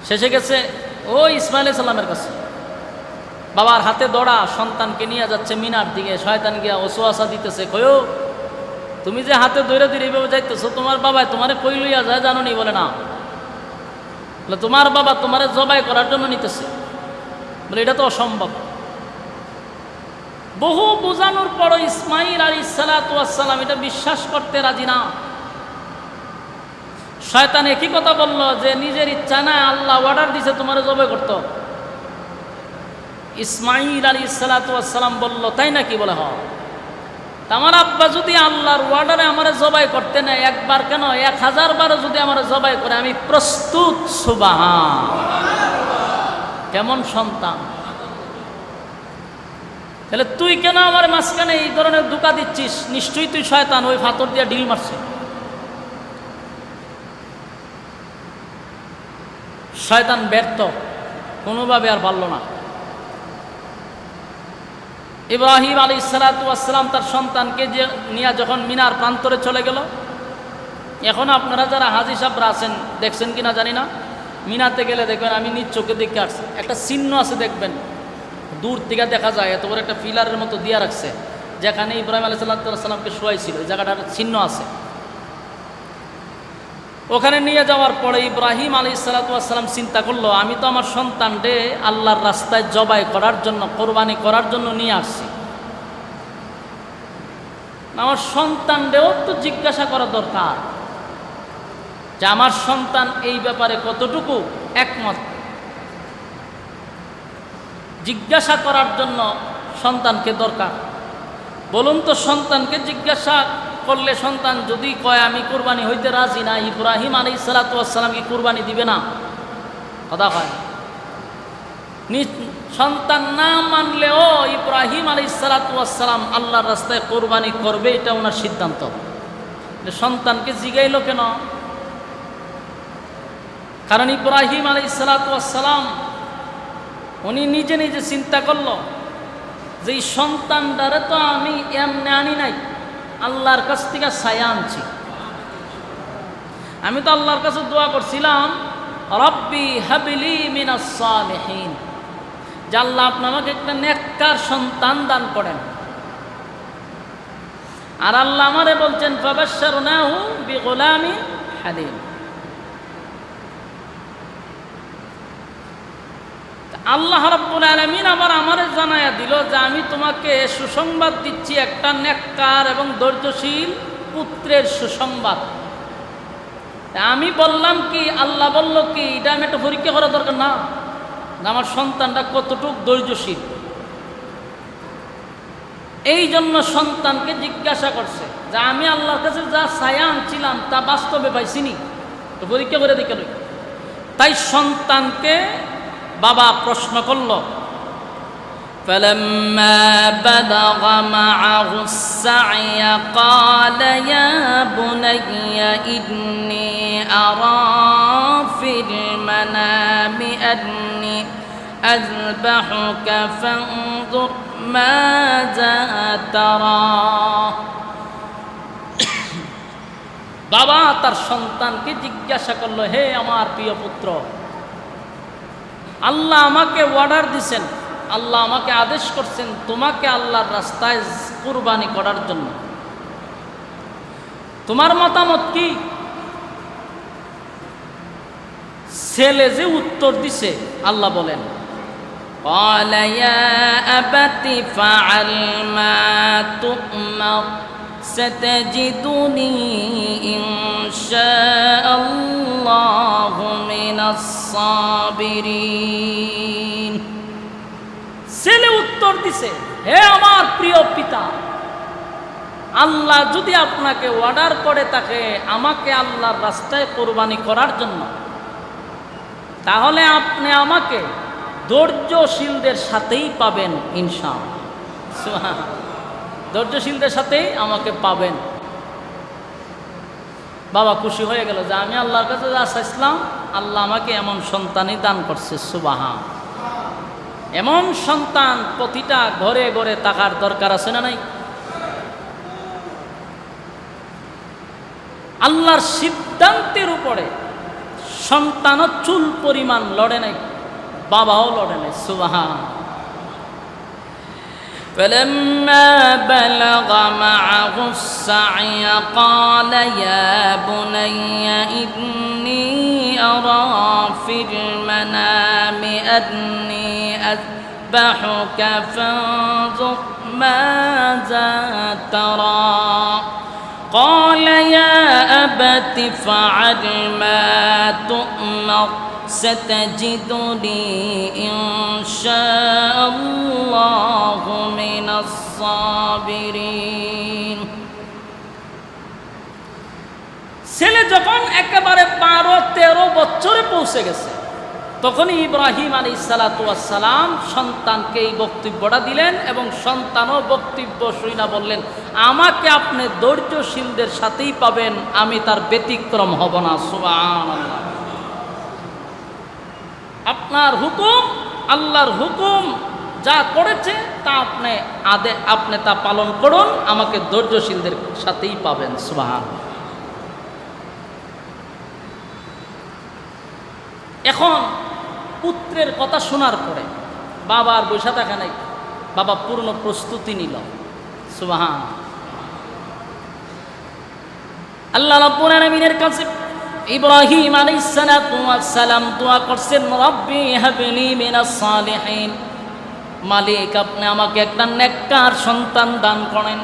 শেষে গেছে ও ইসমাইল আলাইহিস সালামের কাছে। বাবার হাতে দড়া, সন্তানকে নিয়ে যাচ্ছে মিনার দিকে। শয়তান গিয়া ওসওয়াসা দিতেছে, কয়ো তুমি যে হাতে ধরে ধরে এইভাবে যাইতেছো, তোমার বাবাই তোমারে কই লইয়া যায় জানো নি? বলে না। বলে তোমার বাবা তোমারে জবাই করার জন্য নিতেছে। বলে এটা তো অসম্ভব। বহু বোঝানোর পরও ইসমাইল আলাইহিস সালাতু ওয়াস সালাম এটা বিশ্বাস করতে রাজি না। শয়তান একই কথা বলল যে নিজের ইচ্ছা না, আল্লাহ অর্ডার দিছে তোমারে জবাই করতে। ইসমাইল আলাইহিস সালাতু ওয়াস সালাম বলল তাই নাকি? বলে হ্যাঁ। আমার আব্বা যদি আল্লাহর অর্ডারে আমারে জবাই করতে নেয়, একবার কেন 1000 বারও যদি আমারে জবাই করে, আমি প্রস্তুত। সুবহান। কেমন সন্তান! তাহলে তুই কেন আমার মাঝখানে এই ধরনের ধোঁকা দিচ্ছিস? নিশ্চয়ই তুই শয়তান, ওই ফাতর দিয়ে ঢিল মারছে। শয়তান ব্যর্থ, কোনোভাবে আর পারল না। ইব্রাহিম আলাইহিস সালাতু ওয়াস সালাম তার সন্তানকে যে নিয়ে যখন মিনার প্রান্তরে চলে গেল, এখন আপনারা যারা হাজী সাহেবরা আছেন দেখছেন কিনা জানি না, মিনাতে গেলে দেখবেন, আমি নিজ চোখে দেখে আসছি, একটা চিহ্ন আছে দেখবেন, দূর থেকে দেখা যায়, এত বড় একটা পিলারের মতো দিয়া রাখছে, যেখানে ইব্রাহিম আলাইহিস সালামকে শোয়াইছিল, ওই জায়গাটার চিহ্ন আছে। ওখানে নিয়ে যাওয়ার পরে ইব্রাহিম আলাইহিস সালাম চিন্তা করলো, আমি তো আমার সন্তানরে আল্লাহর রাস্তায় জবাই করার জন্য, কোরবানি করার জন্য নিয়ে আসছি, আমার সন্তানরেও তো জিজ্ঞাসা করা দরকার যে আমার সন্তান এই ব্যাপারে কতটুকু একমত। জিজ্ঞাসা করার জন্য সন্তানকে দরকার। বলুন তো, সন্তানকে জিজ্ঞাসা করলে সন্তান যদি কয় আমি কুরবানি হইতে রাজি না, ইব্রাহিম আলাইহিস সালাতু ওয়াস সালাম কি কুরবানি দিবে না? কথা কয়। সন্তান না মানলেও ইব্রাহিম আলাইহিস সালাতু ওয়াস সালাম আল্লাহর রাস্তায় কুরবানি করবে, এটা ওনার সিদ্ধান্ত। সন্তানকে জিগাইল কেন? কারণ ইব্রাহিম আলাইহিস সালাতু ওয়াস সালাম উনি নিজে নিজে চিন্তা করল যে এই সন্তানটারে তো আমি এমনি আনি নাই, আল্লাহর কাছ থেকে ছায়া আনছি। আমি তো আল্লাহর কাছে দোয়া করছিলাম, রব্বি হাবলি মিনাস সালিহিন, যে আল্লাহ আপনি আমাকে একটা নেককার সন্তান দান করেন। আর আল্লাহ আমারে বলছেন ফাবাশশারনাহু বিগুলামিন হালিম। আল্লাহ রাব্বুল আলামিন আবার আমারে জানায়া দিল যে আমি তোমাকে সুসংবাদ দিচ্ছি, একটা নেককার এবং ধৈর্যশীল পুত্রের সুসংবাদ। আমি বললাম কি, আল্লাহ বলল কি, এটা আমি একটা পরীক্ষা করা দরকার না, আমার সন্তানটা কতটুকু ধৈর্যশীল। এই জন্য সন্তানকে জিজ্ঞাসা করছে যে আমি আল্লাহর কাছে যা ছায়া আনছিলাম তা বাস্তবে পাইছিনি, তো পরীক্ষা করে দেখে লই। তাই সন্তানকে বাবা প্রশ্ন করল, فلما بلغ معه السعي قال يا بني إني أرى في المنام أني أذبحك فانظر ماذا ترى। বাবা তার সন্তানকে জিজ্ঞাসা করলো, হে আমার প্রিয় পুত্র, আল্লাহ আমাকে অর্ডার দিছেন, আল্লাহ আমাকে আদেশ করছেন তোমাকে আল্লাহর রাস্তায় কুরবানি করার জন্য, তোমার মতামত কি? ছেলে যে উত্তর দিছে, আল্লাহ বলেন, قال يا أبت فعل ما تؤمر ستجدني إن شاء الله من الصابرين। ছেলে উত্তর দিছে, হে আমার প্রিয় পিতা, আল্লাহ যদি আপনাকে অর্ডার করে থাকে আমাকে আল্লাহর রাস্তায় কোরবানি করার জন্য, তাহলে আপনি আমাকে ধৈর্যশীলদের সাথেই পাবেন ইনশাআল্লাহ। ধৈর্যশীলদের সাথেই আমাকে পাবেন। বাবা খুশি হয়ে গেল যে আমি আল্লাহর কাছে যা চাইছিলাম আল্লাহ আমাকে এমন সন্তানই দান করছে। সুবহান। এমন সন্তান প্রতিটা ঘরে ঘরে থাকার দরকার আছে না নাই? আল্লাহর সিদ্ধান্তের উপরে সন্তানও চুল পরিমাণ লড়ে নাই, বাবাও লড়ে নাই। সুবহান। فلما بلغ معه السعي قال يا بني إني أرى في المنام أني أذبحك فانظر ماذا ترى قال يا أبت افعل ما تؤمر ستجدني إن شاء الله من الصابرين ছেলে যখন একেবারে 12-13 বছরে পৌঁছে গেছে তখন ইব্রাহিম আলাইহিসসালাতু ওয়াসসালাম সন্তানকে এই বক্তব্যটা দিলেন এবং সন্তানও বক্তব্য শুনে বললেন, আমাকে আপনি ধৈর্যশীলদের সাথেই পাবেন, আমি তার ব্যতিক্রম হব না। সুবহানাল্লাহ। আপনার হুকুম, আল্লাহর হুকুম যা করেছে তা আপনি তা পালন করুন, আমাকে ধৈর্যশীলদের সাথেই পাবেন। সুবহানাল্লাহ। এখন পুত্রের কথা শোনার পরে বাবার বসে থাকা নাই, বাবা পূর্ণ প্রস্তুতি নিল। সুবহানাল্লাহ। আল্লাহ রাব্বুল আলামিনের কাছে ইব্রাহিম আলাইহিস সালাতু ওয়াস সালাম দোয়া করছেন, রব্বি হাবলি মিনাস সালিহিন, মালিক আপনি আমাকে একটা নেককার সন্তান দান করেন।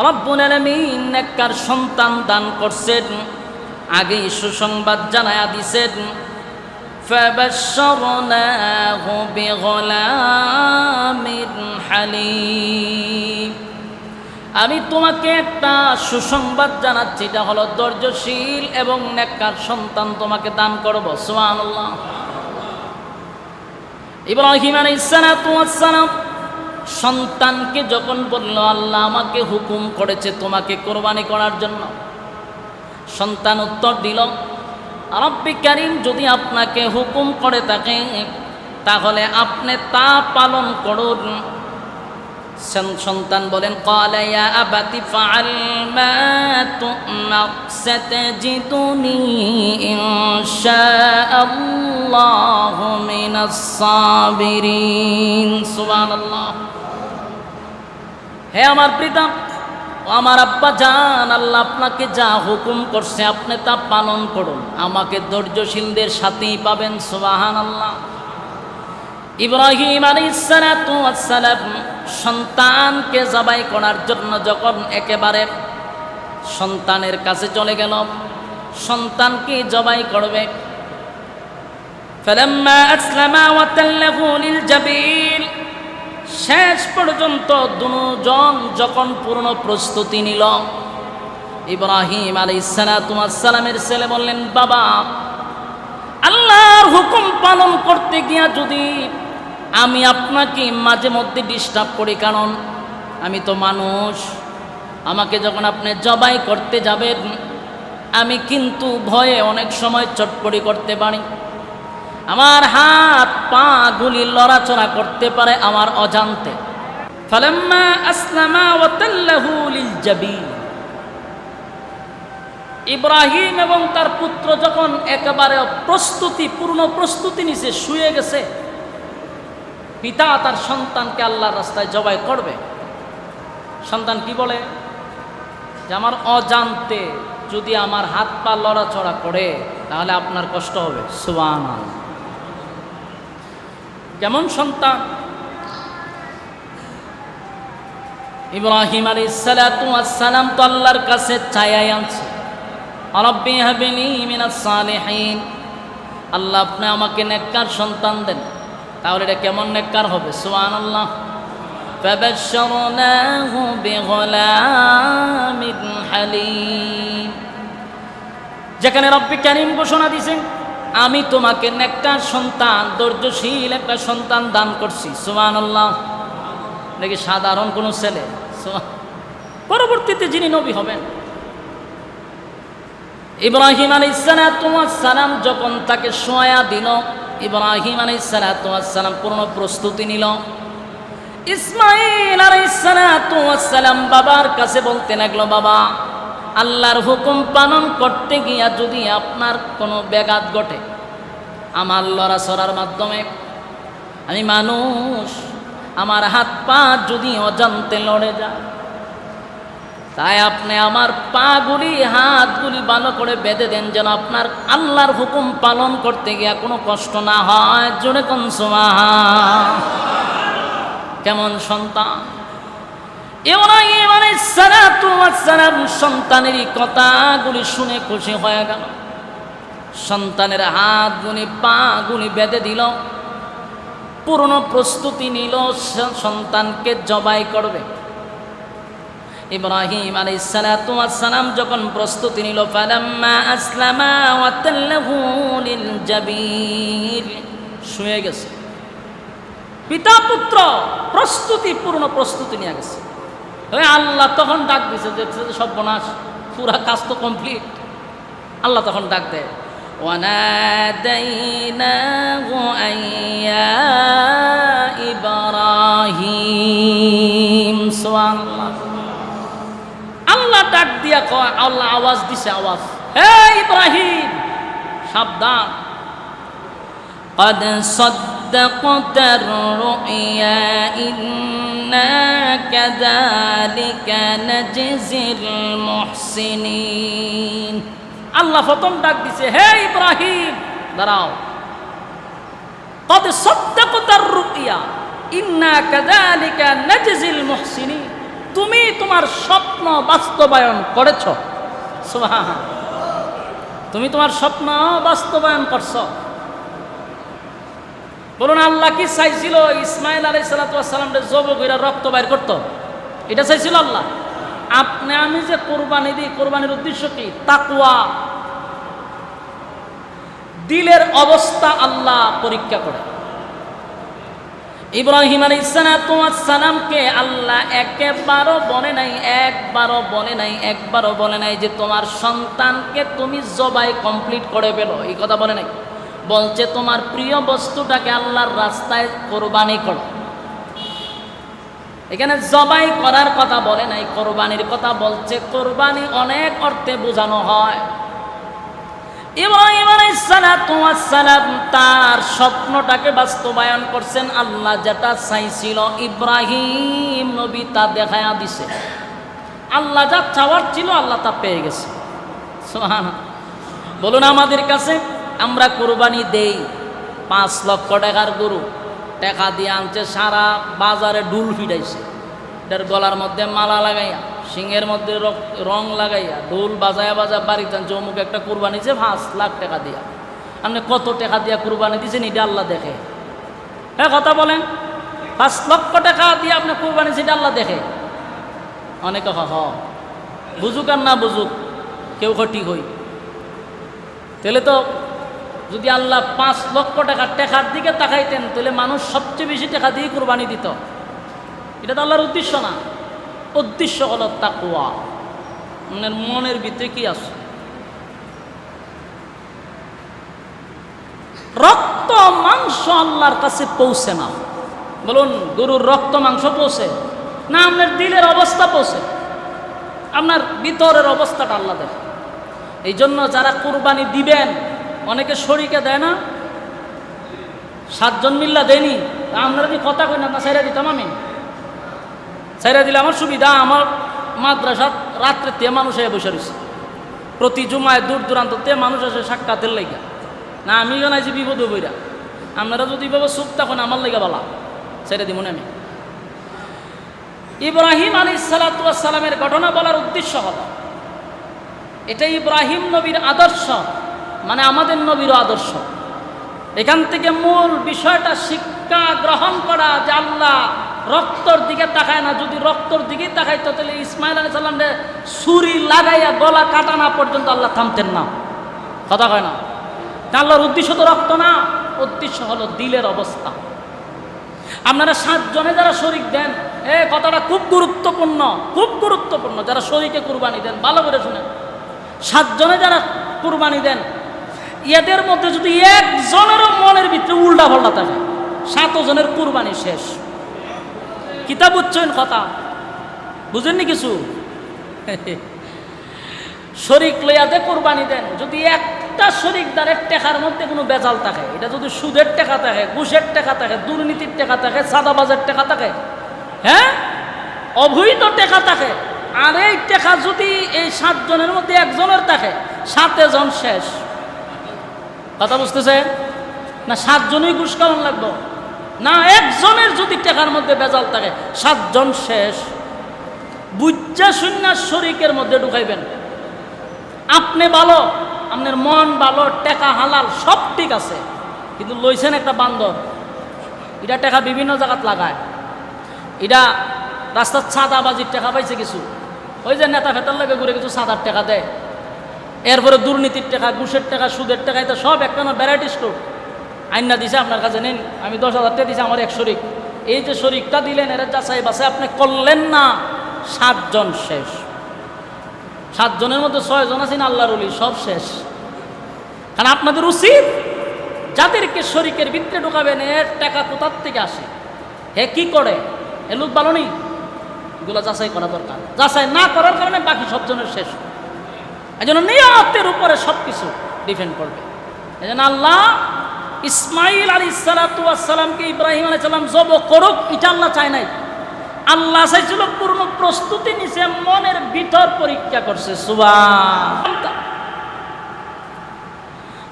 রব্বুল আলামিন নেককার সন্তান দান করছেন, আগেই সুসংবাদ জানায়া দিয়েছেন, فبشرناه بغلام حليم, আমি তোমাকে একটা সুসংবাদ জানাচ্ছি, এটা হলো ধৈর্যশীল এবং নেককার সন্তান তোমাকে দান করব। সুবহানাল্লাহ। ইব্রাহিম আলাইহিস সালাতু ওয়াস সালাম সন্তানকে যখন বলল, আল্লাহ আমাকে হুকুম করেছে তোমাকে কোরবানি করার জন্য, সন্তান উত্তর দিল, রব্বি কারীম যদি আপনাকে হুকুম করে থাকে তাহলে আপনি তা পালন করুন। সন্তান বলেন, ক্বালা ইয়া আবাতি ফাআল মা তু'মার সাতাজিদুনি ইনশাআল্লাহু মিনাস সাবিরিন। সুবহানাল্লাহ। হে আমার পিতা, আমার আব্বা জান, আল্লাহ আপনাকে যা হুকুম করছে আপনি তা পালন করুন, আমাকে ধৈর্যশীলদের সাথেই পাবেন। সুবহানাল্লাহ। ইব্রাহিম আলাইহিস সালাতু ওয়াস সালাম সন্তানকে জবাই করার জন্য যখন একেবারে সন্তানের কাছে চলে গেল, সন্তানকে জবাই করবে, ফালাম্মা আসলামা ওয়া তাল্লাহু লিল জাবিল, শেষ পর্যন্ত দুজন যখন পূর্ণ প্রস্তুতি নিল, ইব্রাহিম আলাইহিস সালাতু ওয়াস সালামের ছেলে বললেন, বাবা আল্লাহর হুকুম পালন করতে গিয়া যদি আমি আপনাকে মাঝে মধ্যে ডিস্টার্ব করি, কারণ আমি তো মানুষ, আমাকে যখন আপনি জবাই করতে যাবেন আমি কিন্তু ভয়ে অনেক সময় চটপটি করতে পারি, আমার হাত পা গুলি লড়াচড়া করতে পারে আমার অজান্তে। ফালাম্মা আসলামা ওয়া তাল্লাহু লিল জাবিন, ইব্রাহিম এবং তার পুত্র যখন একেবারে পূর্ণ প্রস্তুতি নিছে, শুয়ে গেছে, পিতা তার সন্তানকে আল্লাহর রাস্তায় জবাই করবে, সন্তান কি বলে যে আমার অজান্তে যদি আমার হাত পা লড়াচড়া করে তাহলে আপনার কষ্ট হবে। সুবহানাল্লাহ। কেমন সন্তান! ইব্রাহিম আলাইহিস সালাতু ওয়াস সালাম তো আল্লাহর কাছে চাইয়া আনছে, রব্বি হাবলি মিনাস সালিহিন, আল্লাহ আপনি আমাকে নেককার সন্তান দেন। তাহলে এটা কেমন নেককার হবে? সুবহানাল্লাহ। ফাবাশশারনাহু বিগুলামিন হালিম, যেখানে রব্বি কারীম ঘোষণা দিয়েছেন, আমি তোমাকে নেককার সন্তান, ধৈর্যশীল একটা সন্তান দান করছি। সুবহানাল্লাহ। নাকি সাধারণ কোনো ছেলে, পরবর্তীতে যিনি নবী হবেন। ইব্রাহিম আলাইহিস সালাতু ওয়াস সালাম যখন তাকে শোয়া দিল, ইব্রাহিম আলাইহিস সালাতু ওয়াস সালাম পূর্ণ প্রস্তুতি নিল। ইসমাঈল আলাইহিস সালাতু ওয়াস সালাম বাবার কাছে বলতে লাগলো, বাবা আল্লাহর হুকুম পালন করতে গিয়া যদি আপনার কোনো ব্যাঘাত ঘটে, আমার লড়াচড়ার মাধ্যমে, আমি মানুষ, আমার হাত পা যদি অজান্তে লড়ে যায়, তাই আপনি আমার পাগুলি হাতগুলি ভালো করে বেঁধে দেন, যেন আপনার আল্লাহর হুকুম পালন করতে গিয়ে কোনো কষ্ট না হয়। জোরে কোন সুবহান। কেমন সন্তান! ইব্রাহিম আলাইহিস সালাতু ওয়াস সালাম সন্তানের কথাগুলি শুনে খুশি হয়ে গেল। সন্তানের হাতগুলি পাগুলি বেঁধে দিল, পূর্ণ প্রস্তুতি নিল সন্তানকে জবাই করবে। ইব্রাহিম আলাইহিস সালাতু ওয়াস সালাম যখন প্রস্তুতি নিল, ফালাম্মা আসলামা ওয়া তাল্লাহু লিল জাবির, শুয়ে গেছে। পিতা পুত্র পূর্ণ প্রস্তুতি নিয়ে গেছে। আল্লাহ তখন ডাক দিছে যে সর্বনাশ, পুরা কাজ তো কমপ্লিট। আল্লাহ তখন ডাক দেয়, ওয়ানাদাইনাহু আইয়া ইব্রাহিম। সুবহানাল্লাহ। আল্লাহ ডাক দিয়া কয়, আল্লাহ আওয়াজ দিছে, আওয়াজ, হে ইব্রাহিম সাবধান। قد صدقت الرؤيا إنا كذلك نجزي المحسنين। আল্লাহ প্রথম ডাক দিছে, হে ইব্রাহিম দাঁড়াও। قد صدقت الرؤيا إنا كذلك نجزي المحسنين। তুমি তোমার স্বপ্ন বাস্তবায়ন করেছো। সুবহানাল্লাহ। তুমি তোমার স্বপ্ন বাস্তবায়ন করছো। বলুন, আল্লাহ কি চাইছিল ইসমাইল আলাইহিস সালাতু ওয়াস সালামকে জবাই করে রক্ত বাইর করতে? এটা চাইছিল আল্লাহ? আপনি আমি যে কুরবানি দিই, কুরবানির উদ্দেশ্য কি? তাকওয়া। দিলের অবস্থা আল্লাহ পরীক্ষা করে। ইব্রাহিম আলাইহিস সালাতু ওয়াস সালামকে আল্লাহ একবারও বলে নাই যে তোমার সন্তানকে তুমি জবাই কমপ্লিট করে ফেলো, এই কথা বলে নাই। বলছে তোমার প্রিয় বস্তুটাকে আল্লাহর রাস্তায় কোরবানি করো। এখানে জবাই করার কথা বলে নাই, কোরবানির কথা বলছে। কোরবানি অনেক অর্থে বোঝানো হয়। ইব্রাহিম আলাইহিস সালাতু ওয়াস সালাম তার স্বপ্নটাকে বাস্তবায়ন করছেন। আল্লাহ যেটা চাইছিল ইব্রাহিম নবী তা দেখায়া দিছে। আল্লাহ যা চাওয়ার ছিল আল্লাহ তা পেয়ে গেছে। সুবহানাল্লাহ। বলুন, আমাদের কাছে আমরা কোরবানি দেই 5 লক্ষ টাকার গরু, টাকা দিয়ে আনছে, সারা বাজারে ডুল ফিটাইছে, এটার গলার মধ্যে মালা লাগাইয়া, সিংহের মধ্যে রং লাগাইয়া, ঢোল বাজায়া বাড়িতে আনছে, অমুক একটা কোরবানি দিয়েছে 5 লাখ টাকা দিয়া। আপনি কত টাকা দিয়া কোরবানি দিয়েছেন এটা আল্লাহ দেখে। হ্যাঁ, কথা বলেন। 5 লক্ষ টাকা দিয়ে আপনি কোরবানি দিয়েছেন এটা আল্লাহ দেখে। অনেকে বুঝুক আর না বুঝুক, কেউ ঠিক হই। তাহলে তো যদি আল্লাহ 5 লক্ষ টাকার দিকে তাকাইতেন, তাহলে মানুষ সবচেয়ে বেশি টাকা দিয়ে কোরবানি দিত। এটা তো আল্লাহর উদ্দেশ্য না। উদ্দেশ্য হলো তাকওয়া। মনের ভিতরে কি আছে? রক্ত মাংস আল্লাহর কাছে পৌঁছে না। বলুন, গরুর রক্ত মাংস পৌঁছে না? আপনার দিলের অবস্থা পৌঁছে, আপনার ভিতরের অবস্থাটা আল্লাহ দেখে। এই জন্য যারা কোরবানি দিবেন, অনেকে শরীকে দেয় না, 7 জন মিল্লা দেয়নি। আপনারা কি কথা কই না? ছাইরা দিতাম আমি, ছাইরা দিলে আমার সুবিধা। আমার মাদ্রাসা রাত্রে তে মানুষ এসে বসে রয়েছে, প্রতি জুমায় দূর দূরান্ত তে মানুষ আসে সাক্ষাতের লেগা। না আমি জানাইছি বিপদ বইরা, আপনারা যদি ভাবে চুপ তখন আমার লেগে বলা, ছেড়ে দিব না আমি। ইব্রাহিম আলাইহিস সালাতু ওয়াস সালামের ঘটনা বলার উদ্দেশ্য হলো এটা ইব্রাহিম নবীর আদর্শ, মানে আমাদের নবীরও আদর্শ। এখান থেকে মূল বিষয়টা শিক্ষা গ্রহণ করা যে আল্লাহ রক্তর দিকে তাকায় না। যদি রক্তর দিকেই তাকাইতো তাহলে ইসমাইল আলাইহিস সালামকে ছুরি লাগাইয়া গলা কাটা না পর্যন্ত আল্লাহ থামতেন না। কথা কয় না? আল্লাহর উদ্দেশ্য তো রক্ত না, উদ্দেশ্য হলো দিলের অবস্থা। আপনারা 7 জনে যারা শরীক দেন, কথাটা খুব গুরুত্বপূর্ণ, খুব গুরুত্বপূর্ণ। যারা শরীকে কুরবানি দেন ভালো করে শুনেন। 7 জনে যারা কুরবানি দেন, এদের মধ্যে যদি একজনেরও মনের ভিতরে উল্টা পাল্টা থাকে, 7 জনের কুরবানি শেষ। কিতাব বুঝছেন? কথা বুঝেননি কিছু? শরীক লইয়াতে কুরবানি দেন, যদি প্রত্যেকটা শরিকদারের টাকার মধ্যে কোনো বেজাল থাকে, এটা যদি সুদের টাকা থাকে, ঘুষের টাকা থাকে, দুর্নীতির টাকা থাকে, সাদাবাজের টাকা থাকে, হ্যাঁ, অবৈধ টাকা থাকে, আর এই টাকা যদি এই 7 জনের মধ্যে একজনের থাকে, 7 জন শেষ। কথা বুঝতেছে না? 7 জনই ঘুষ খাওয়ান লাগবে না, একজনের যদি টাকার মধ্যে বেজাল থাকে 7 জন শেষ। বুঝা শূন্য শরিকের মধ্যে ঢুকাইবেন। আপনি ভালো, আপনার মন ভালো, টাকা হালাল, সব ঠিক আছে, কিন্তু লইছেন একটা বান্দর, এটা টাকা বিভিন্ন জায়গাত লাগায়, এটা রাস্তার ছাদাবাজির টাকা পাইছে কিছু, ওই যে নেতা ফেতার লাগে ঘুরে কিছু সাদার টাকা দেয়, এরপরে দুর্নীতির টাকা, ঘুষের টাকা, সুদের টাকা, এটা সব একটা ভ্যারাইটি স্টোর আইনা দিছে আপনার কাছে, নেন আমি 10,000 টাকা দিছি আমার এক শরিক, এই যে শরিকটা দিলেন এরা যাচাই বাছাই আপনি করলেন না, 7 জন শেষ। 7 জনের মধ্যে 6 জন আছেন আল্লাহর ওলি, সব শেষ। কারণ আপনাদের উচিত যাদেরকে শরিকের ভিতরে ঢোকাবেন এর টাকা কোথার থেকে আসে, হে কি করে, এ লোক ভালো নেই, এগুলো যাচাই করা দরকার। যাচাই না করার কারণে বাকি সব জনের শেষ। এই জন্য নিয়তের উপরে সব কিছু ডিপেন্ড করবে। এই জন্য আল্লাহ ইসমাইল আলাইহিসসালামকে ইব্রাহিম আলাইহিস সালাম জব করুক, এটা আল্লাহ চায় নাই। আল্লাহ চাইছিল পূর্ণ প্রস্তুতি নিছে, মনের ভিতর পরীক্ষা করছে। সুবহানাল্লাহ।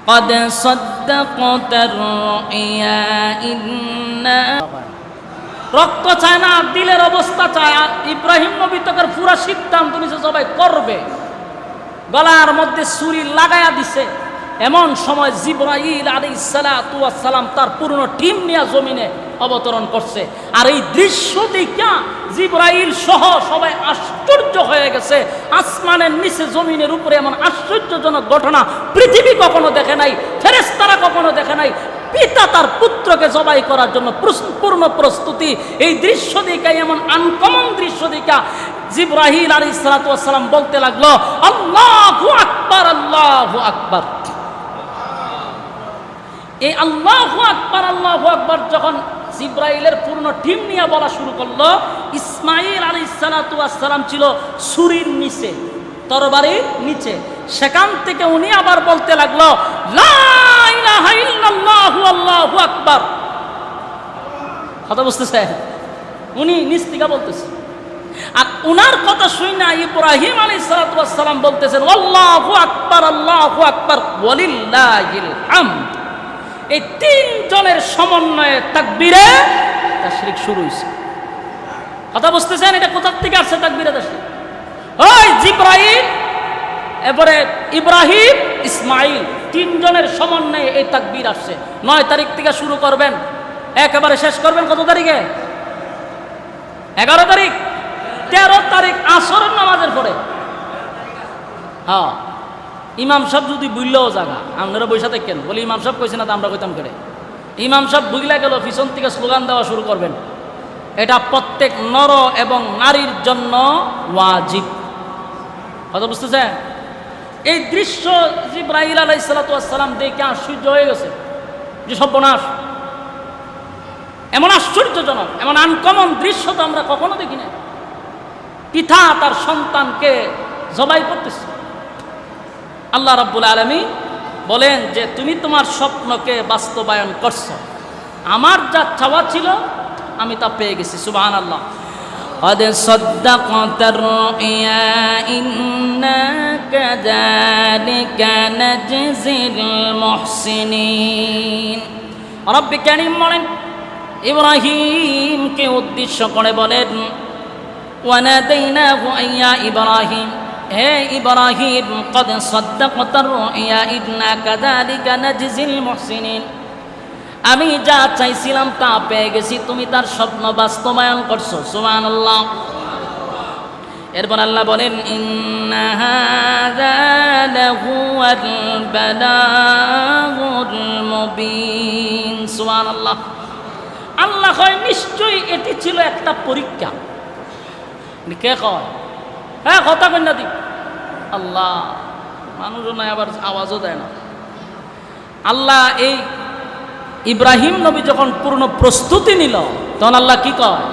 قد صدقت الرؤيا إنا রক্ত চায় না, দিলের অবস্থা চায়। ইব্রাহিম নবী তখন পুরা সিদ্ধান্ত নিছে সবাই করবে, গলার মধ্যে ছুরি লাগায়া দিছে। এমন সময় জিবরাইল আলাইহিস সালাম তার পূর্ণ টিম নিয়ে জমিনে অবতরণ করছে। আর এই দৃশ্য দেখা জিবরাইল সহ সবাই আশ্চর্য হয়ে গেছে। আসমানের নিচে জমিনের উপরে এমন আশ্চর্যজনক ঘটনা পৃথিবী কখনো দেখে নাই, ফেরেশতারা কখনো দেখে নাই। পিতা তার পুত্রকে জবাই করার জন্য পূর্ণ প্রস্তুতি। এই দৃশ্য দেখা, এমন আনকমন দৃশ্য দেখা জিবরাইল আলাইহিস সালাম বলতে লাগলো, আল্লাহু আকবার, আল্লাহু আকবার। এই আল্লাহু আকবার, আল্লাহু আকবার যখন জিবরাইলের পূর্ণ টিম নিয়ে বলা শুরু করলো, ইসমাইল আলাইহিস সালাম ছিল ছুরির নিচে, তরবারির নিচে। সেখান থেকে উনি আবার বলতে লাগলো, লা ইলাহা ইল্লাল্লাহু আল্লাহু আকবার। কথা বুঝতেছে? উনি নিচ থেকে বলতেছে, আর উনার কথা শুনে না ইব্রাহিম আলাইহিস সালাম বলতেছেন, আল্লাহু আকবার, আল্লাহু আকবার, ওয়ালিল্লাহিল হামদ। এই 3 জনের সমন্বয়ে তাকবীরে তাশরিক শুরু হয়েছে। কথা বুঝতেছেন? এটা কোথা থেকে আসছে তাকবীরে তাশরিক? ওই জিবরাইল, এরপরে ইব্রাহিম, ইসমাইল, 3 জনের সমন্বয়ে এই তাকবীর আসছে। 9 তারিখ থেকে শুরু করবেন, একেবারে শেষ করবেন কত তারিখে? 11 তারিখ, 13 তারিখ আসরের নামাজের পরে। হ্যাঁ, ইমাম সাহেব যদি বুঝলেও জায়গা, আপনারা বৈশা থাকেন, বলি ইমাম সাহেব কইছে না, তো আমরা কইতাম করে। ইমাম সাহেব বুঝলে গেল, পিছন থেকে স্লোগান দেওয়া শুরু করবেন। এটা প্রত্যেক নর এবং নারীর জন্য ওয়াজিব। কথা বুঝতেছে? এই দৃশ্য জিবরাইল আলাইহিস সালাম দেখে আশ্চর্য হয়ে গেছে যে সর্বনাশ, এমন আশ্চর্যজনক, এমন আনকমন দৃশ্য তো আমরা কখনো দেখি না। পিতা তার সন্তানকে জবাই করতেছে। আল্লাহ রাব্বুল আলামিন বলেন যে তুমি তোমার স্বপ্নকে বাস্তবায়ন করছো, আমার যা চাওয়া ছিল আমি তা পেয়ে গেছি। সুবহানাল্লাহ। قد صدقت الرؤيا إنا كذلك نجزي المحسنين। রব্বি কারীম বলেন, ইব্রাহিমকে উদ্দেশ্য করে বলেন, ওয়ানাদাইনাহু আইয়া ইব্রাহিম, হে ইব্রাহিম, قد صدقت الرؤيا إنا كذلك نجزي المحسنين। আমি যা চাইছিলাম তা পেয়ে গেছি, তুমি তার স্বপ্ন বাস্তবায়ন করছো। সুবহানাল্লাহ। এরপর আল্লাহ বলেন, ইন্না হাযা লাহুয়াল বালাগুল মুবিন। সুবহানাল্লাহ। আল্লাহ কয় নিশ্চয়ই এটি ছিল একটা পরীক্ষা। কে কয়? হ্যাঁ, কথা কই না দি আল্লাহ, মানুষও নাই, আবার আওয়াজও দেয় না। আল্লাহ এই ইব্রাহিম নবী যখন পূর্ণ প্রস্তুতি নিল, তখন আল্লাহ কি কয়?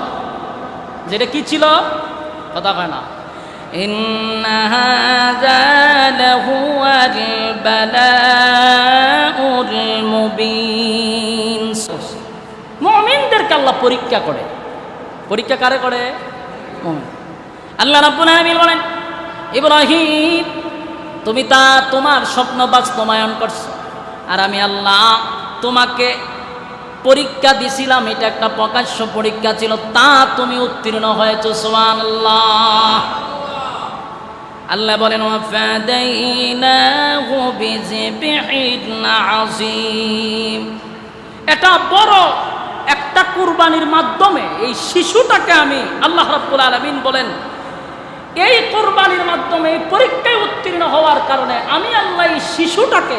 যেটা কি ছিল? কথা কয় না। ইন্না হাযা লাহুয়াল বালাউল মুবিন। মুমিনদেরকে আল্লাহ পরীক্ষা করে। পরীক্ষা কারে করে? মুমিন। আল্লাহ রাব্বুল আলামিন বলেন, ইব্রাহিম তুমি তোমার স্বপ্ন বাস্তবায়ন করছো, আর আমি আল্লাহ তোমাকে পরীক্ষা দিছিলাম, এটা একটা প্রকাশ্য পরীক্ষা ছিল, তা তুমি উত্তীর্ণ হয়েছো। সুবহানাল্লাহ। আল্লাহ বলেন, ওয়াফাদাইনাহু বিযিবহিন আযীম। এটা বড় একটা কুরবানির মাধ্যমে এই শিশুটাকে আমি আল্লাহ রাব্বুল আলামিন বলেন, এই কুরবানির মাধ্যমে এই পরীক্ষায় উত্তীর্ণ হওয়ার কারণে আমি আল্লাহ এই শিশুটাকে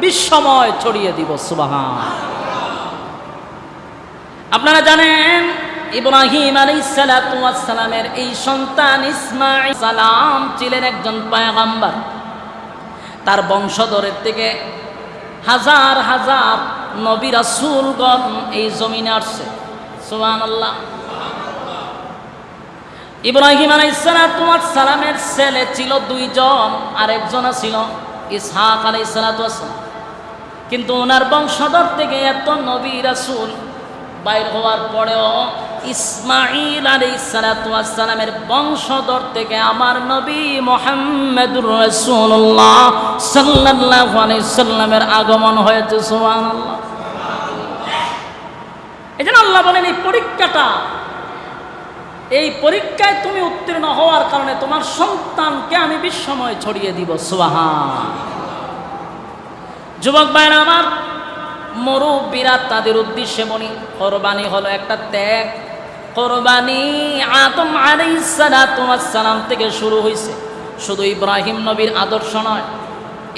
বিস্ময় ছড়িয়ে দিব। সুবহানাল্লাহ। আপনারা জানেন ইব্রাহিম আলাইহিস সালাতু ওয়াস সালামের এই সন্তান ইসমাঈল সালাম ছিলেন একজন পয়গম্বর। তার বংশধরের থেকে হাজার হাজার নবী রাসূলগণ এই জমিনে আসছে। সুবহানাল্লাহ। ইব্রাহিম আলাইহিস সালাতু ওয়াস সালামের ছেলে ছিল দুইজন, আর একজন ছিল ইসহাক আলাইহিস সালাতু ওয়াস সালাম। কিন্তু ওনার বংশধর থেকে এত নবী রাসূল বাইর হওয়ার পরেও ইসমাঈল আলাইহিস সালাতু ওয়াস সালামের বংশধর থেকে আমার নবী মুহাম্মদুর রাসূলুল্লাহ সাল্লাল্লাহু আলাইহি সাল্লামের আগমন হয়েছে। সুবহানাল্লাহ। এজন্য আল্লাহ বলেন, এই পরীক্ষায় তুমি উত্তীর্ণ হওয়ার কারণে তোমার সন্তানকে আমি বিস্ময় ছড়িয়ে দিব। সুবহানাল্লাহ। যুবক ভাইরা আমার, মুরব্বিরা তাদের উদ্দেশ্যে বলি, কোরবানি হলো একটা ত্যাগ। কোরবানি আদম আলাইহিস সালাতু ওয়াস সালাম থেকে শুরু হয়েছে। শুধু ইব্রাহিম নবীর আদর্শ নয়,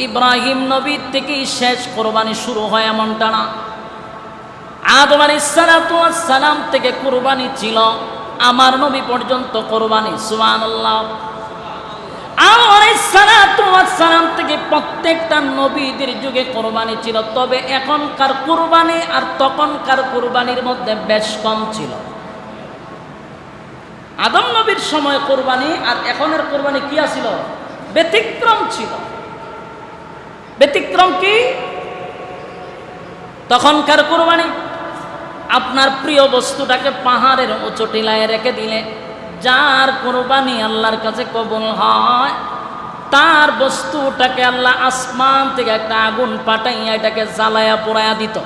ইব্রাহিম নবীর থেকেই শেষ কোরবানি শুরু হয় এমনটা না। আদম আলাইহিস সালাতু ওয়াস সালাম থেকে কোরবানি ছিল, আমার নবী পর্যন্ত কোরবানি। সুবহানাল্লাহ। আদম আলাইহিস সালাতু ওয়াস সালাম থেকে প্রত্যেকটা নবীদের যুগে কোরবানি ছিল, তবে এখনকার কোরবানি আর তখনকার কোরবানির মধ্যে বেশ কম ছিল। আদম নবীর সময় কোরবানি আর এখনের কোরবানি কি ছিল? ব্যতিক্রম ছিল। ব্যতিক্রম কি? তখনকার কোরবানি আপনার প্রিয় বস্তুটাকে পাহাড়ের উঁচু টিলায় রেখে দিলে যার কোরবানি আল্লাহর কাছে কবুল হয়, তার বস্তুটাকে আল্লাহ আসমান থেকে একটা আগুন পাঠাইয়া এটাকে জ্বালায়া পোড়ায়া দিত।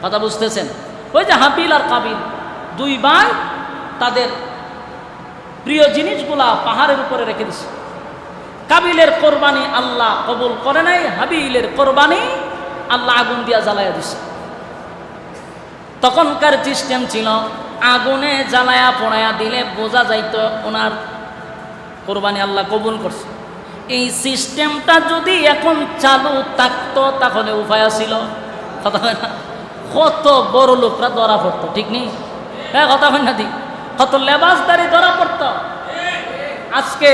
কথা বুঝতেছেন? ওই যে হাবিল আর কাবিল দুই ভাই, তাদের প্রিয় জিনিসগুলা পাহাড়ের উপরে রেখে দিছে। কাবিলের কোরবানি আল্লাহ কবুল করে নাই, হাবিলের কোরবানি আল্লাহ আগুন দিয়া জ্বালায়া দিছে। তখনকার সিস্টেম ছিল আগুনে জ্বালায়া পোড়ায়া দিলে বোঝা যাইতো ওনার কোরবানি আল্লাহ কবুল করছে। এই সিস্টেমটা যদি এখন চালু থাকতো তাহলে উপায় ছিল। কথা হয় না? কত বড় লোকরা ধরা পড়তো, ঠিক নেই? হ্যাঁ, কথা হয় না? দি কত লেবাসদারি ধরা পড়তো। আজকে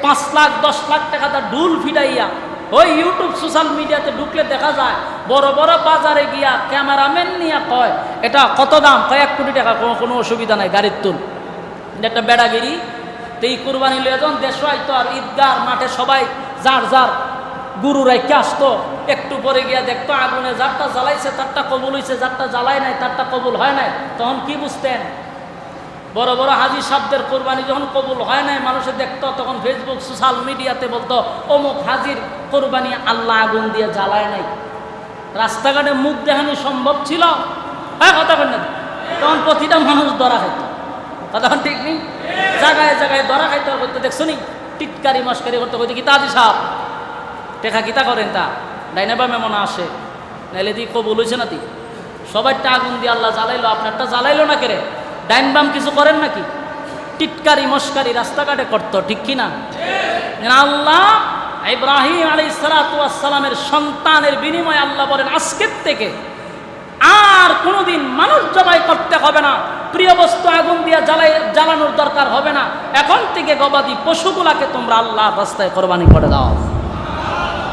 5 লাখ 10 লাখ টাকা তার ঢুল ফিরাইয়া ওই ইউটিউব সোশ্যাল মিডিয়াতে ঢুকলে দেখা যায় বড় বড় বাজারে গিয়া ক্যামেরাম্যান নিয়ে কয় এটা কত দাম, কয় 1 কোটি টাকা, কোনো অসুবিধা নাই, গাড়ির তুল। এটা একটা বেড়াগিরি। তো এই কুরবানি লয়ে যখন দেশ হয়তো আর ঈদগাহ মাঠে সবাই যার যার গুরু রাইকে আসতো, একটু পরে গিয়া দেখতো আগুনে যারটা জ্বালাইছে তারটা কবুল হয়েছে, যারটা জ্বালায় নাই তারটা কবুল হয় নাই। তখন কি বুঝতেন? বড় বড় হাজি সাহেবদের কোরবানি যখন কবুল হয় নাই মানুষে দেখতো, তখন ফেসবুক সোশ্যাল মিডিয়াতে বলতো অমুক হাজির কোরবানি আল্লাহ আগুন দিয়ে জ্বালায় নাই। রাস্তাঘাটে মুখ দেখানো সম্ভব ছিল? হ্যাঁ, কথা বল না? তখন প্রতিটা মানুষ ধরা খাইতো। কথা ঠিক নেই? জায়গায় জায়গায় ধরা খাইতে করতে দেখছো নি? টিটকারি মস্কারি করতে কইতে কি হাজি সাহেব টেকা কিতা করেন তা ডাইনা বা মেমনা আসে নাইলে দি কবুল হয়েছে না? দি সবাইটা আগুন দিয়ে আল্লাহ জ্বালাইলো, আপনারটা জ্বালাইলো না কেরে? ডাইন বাম কিছু করেন নাকি? টিটকারি মস্কারি রাস্তাঘাটে করতো, ঠিক কিনা? আল্লাহ ইব্রাহিম আলাইহিস সালাতু ওয়াস সালামের সন্তানের বিনিময়ে আল্লাহ বলেন আজকের থেকে আর কোনোদিন মানুষ জবাই করতে হবে না, প্রিয় বস্তু আগুন দিয়ে জ্বালানোর দরকার হবে না। এখন থেকে গবাদি পশুগুলাকে তোমরা আল্লাহর রাস্তায় কোরবানি করে দাও,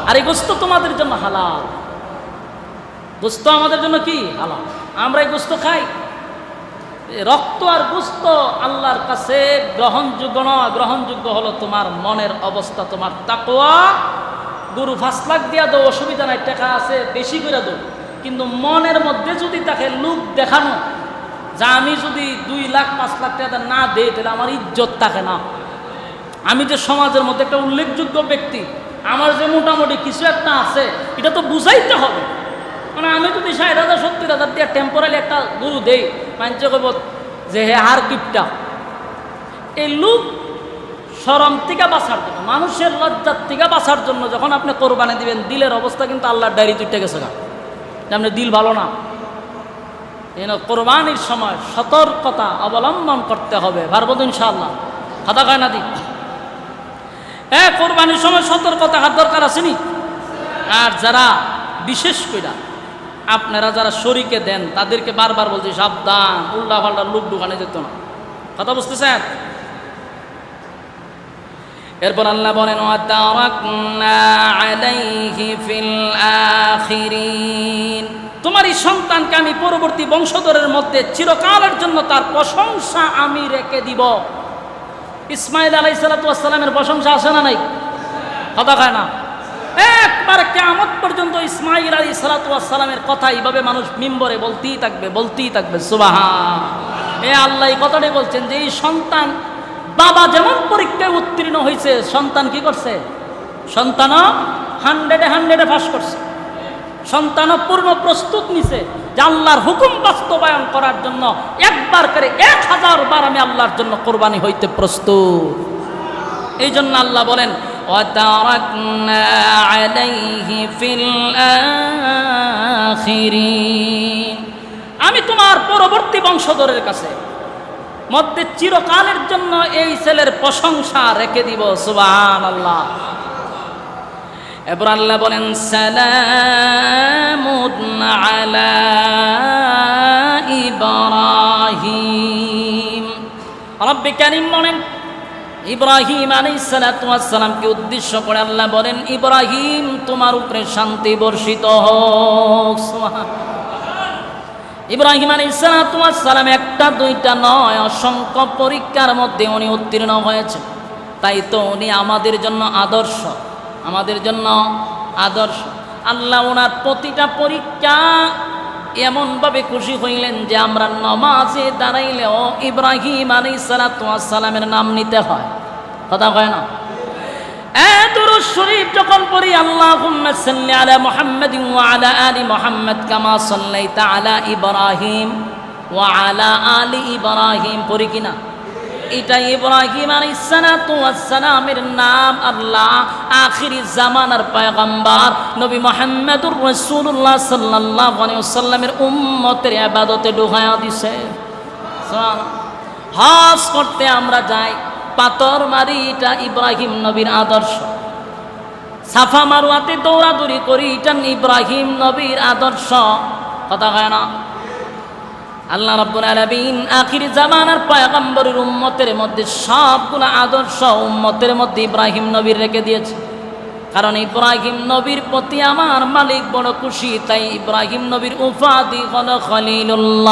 আর এই গোস্ত তোমাদের জন্য হালাল। গোস্ত আমাদের জন্য কি হালাল, আমরা এই গোস্ত খাই। রক্ত আর গোশত আল্লাহর কাছে গ্রহণযোগ্য নয়। গ্রহণযোগ্য হলো তোমার মনের অবস্থা, তোমার তাকওয়া। গরু 5 লাখ দিয়া দাও, অসুবিধা নাই, টাকা আছে বেশি করে দাও, কিন্তু মনের মধ্যে যদি তাকে লোক দেখানো যা আমি যদি 2 লাখ 5 লাখ টাকা না দেই তাহলে আমার ইজ্জত থাকে না, আমি যে সমাজের মধ্যে একটা উল্লেখযোগ্য ব্যক্তি, আমার যে মোটামুটি কিছু একটা আছে, এটা তো বুঝাইতে হবে। মানে আমি যদি 60,000 70,000 দিয়ে টেম্পোরারি একটা গরু দেই, মানুষে কইব যে হে হার কিপটা। এই লোক শরম থেকে বাঁচার জন্য, মানুষের লজ্জার থেকে বাঁচার জন্য যখন আপনি কোরবানি দিবেন, দিলের অবস্থা কিন্তু আল্লাহর ডায়েরি তুইটা গেছে না, আপনি দিল ভালো না। এই কোরবানির সময় সতর্কতা অবলম্বন করতে হবে। পারবো তো ইনশাআল্লাহ? কথা কয় না দি? কোরবানির সময় সতর্কতা হাত দরকার আসেনি। আর যারা বিশেষ করে আপনারা যারা শরীকে দেন তাদেরকে বারবার বলছি সাবধান, উল্টা পাল্টা লোক ঢুকানো যেত না। কথা বুঝতেছেন? এরপর আল্লাহ বলেন ওয়াতারাকনা আলাইহি ফিল আখিরিন, তোমার এই সন্তানকে আমি পরবর্তী বংশধরের মধ্যে চিরকালের জন্য তার প্রশংসা আমি রেখে দিব। ইসমাঈল আলাইহিস সালাতু ওয়াস সালামের প্রশংসা আছে না নাই? কথা কয় না? একবার কিয়ামত পর্যন্ত ইসমাঈল আলাইহিস সালাতু ওয়াস সালামের কথা এইভাবে মানুষ মিম্বরে বলতেই থাকবে সুবহান। আল্লাহ এই কথাটাই বলছেন যে এই সন্তান, বাবা যেমন পরীক্ষায় উত্তীর্ণ হয়েছে, সন্তান কি করছে? সন্তানও 100-এ পাস করছে। সন্তানও পূর্ণ প্রস্তুত নিছে যে আল্লাহর হুকুম বাস্তবায়ন করার জন্য একবার করে 1000 বার আমি আল্লাহর জন্য কোরবানি হইতে প্রস্তুত। এই জন্য আল্লাহ বলেন ওয়াতারাকনা আলাইহি ফিল আখিরিন, আমি তোমার পরবর্তী বংশধরের কাছে মধ্যে চিরকালের জন্য এই ছেলের প্রশংসা রেখে দিব। সুবহানাল্লাহ। এরপর আল্লাহ বলেন সালামুন আলা ইব্রাহিম। রব্বে কারীম বলেন ইব্রাহিম আলাইহিস সালাতু ওয়াস সালামকে উদ্দেশ্য করে আল্লাহ বলেন ইব্রাহিম তোমার উপরে শান্তি বর্ষিত হোক। ইব্রাহিম আলাইহিস সালাতু ওয়াস সালাম একটা দুইটা নয়, অসংখ্য পরীক্ষার মধ্যে উনি উত্তীর্ণ হয়েছেন। তাই তো উনি আমাদের জন্য আদর্শ, আমাদের জন্য আদর্শ। আল্লাহ ওনার প্রতিটা পরীক্ষা এমনভাবে খুশি হইলেন যে আমরা নামাজে দাঁড়াইলেও ইব্রাহিম আলাইহিস সালাতু ওয়াস সালামের নাম নিতে হয়। কথা কয় না? দুরূদ শরীফ যখন পড়ি আল্লাহুম্মা সাল্লি আলা মুহাম্মাদিন ওয়া আলা আলি মুহাম্মাদ কামা সাল্লাইতা আলা ইব্রাহিম ওয়া আলা আলি ইব্রাহিম, পড়ি কিনা? এটা ইব্রাহিম আলাইহিস সালাতু ওয়াস সালামের নাম আল্লাহ আখিরি জামানার পয়গম্বর নবী মুহাম্মদুর রাসূলুল্লাহ সাল্লাল্লাহু আলাইহি ওয়াসাল্লামের উম্মতের ইবাদতে ঢুকায়া দিছে। হজ করতে আমরা যাই, পাথর মারি, এটা ইব্রাহিম নবীর আদর্শ। সাফা মারওয়াতে দৌড়াদৌড়ি করি, এটা ইব্রাহিম নবীর আদর্শ। কথা কয় না? আল্লাহ রাব্বুল আলামিন আখিরি জামানার পয়গম্বরের উম্মতের মধ্যে সবগুলো আদর্শ উম্মতের মধ্যে ইব্রাহিম নবীর রেখে দিয়েছে। কারণ ইব্রাহিম নবীর প্রতি আমার মালিক বড় খুশি, তাই ইব্রাহিম নবীর উপাধি হলো খলিলুল্লাহ।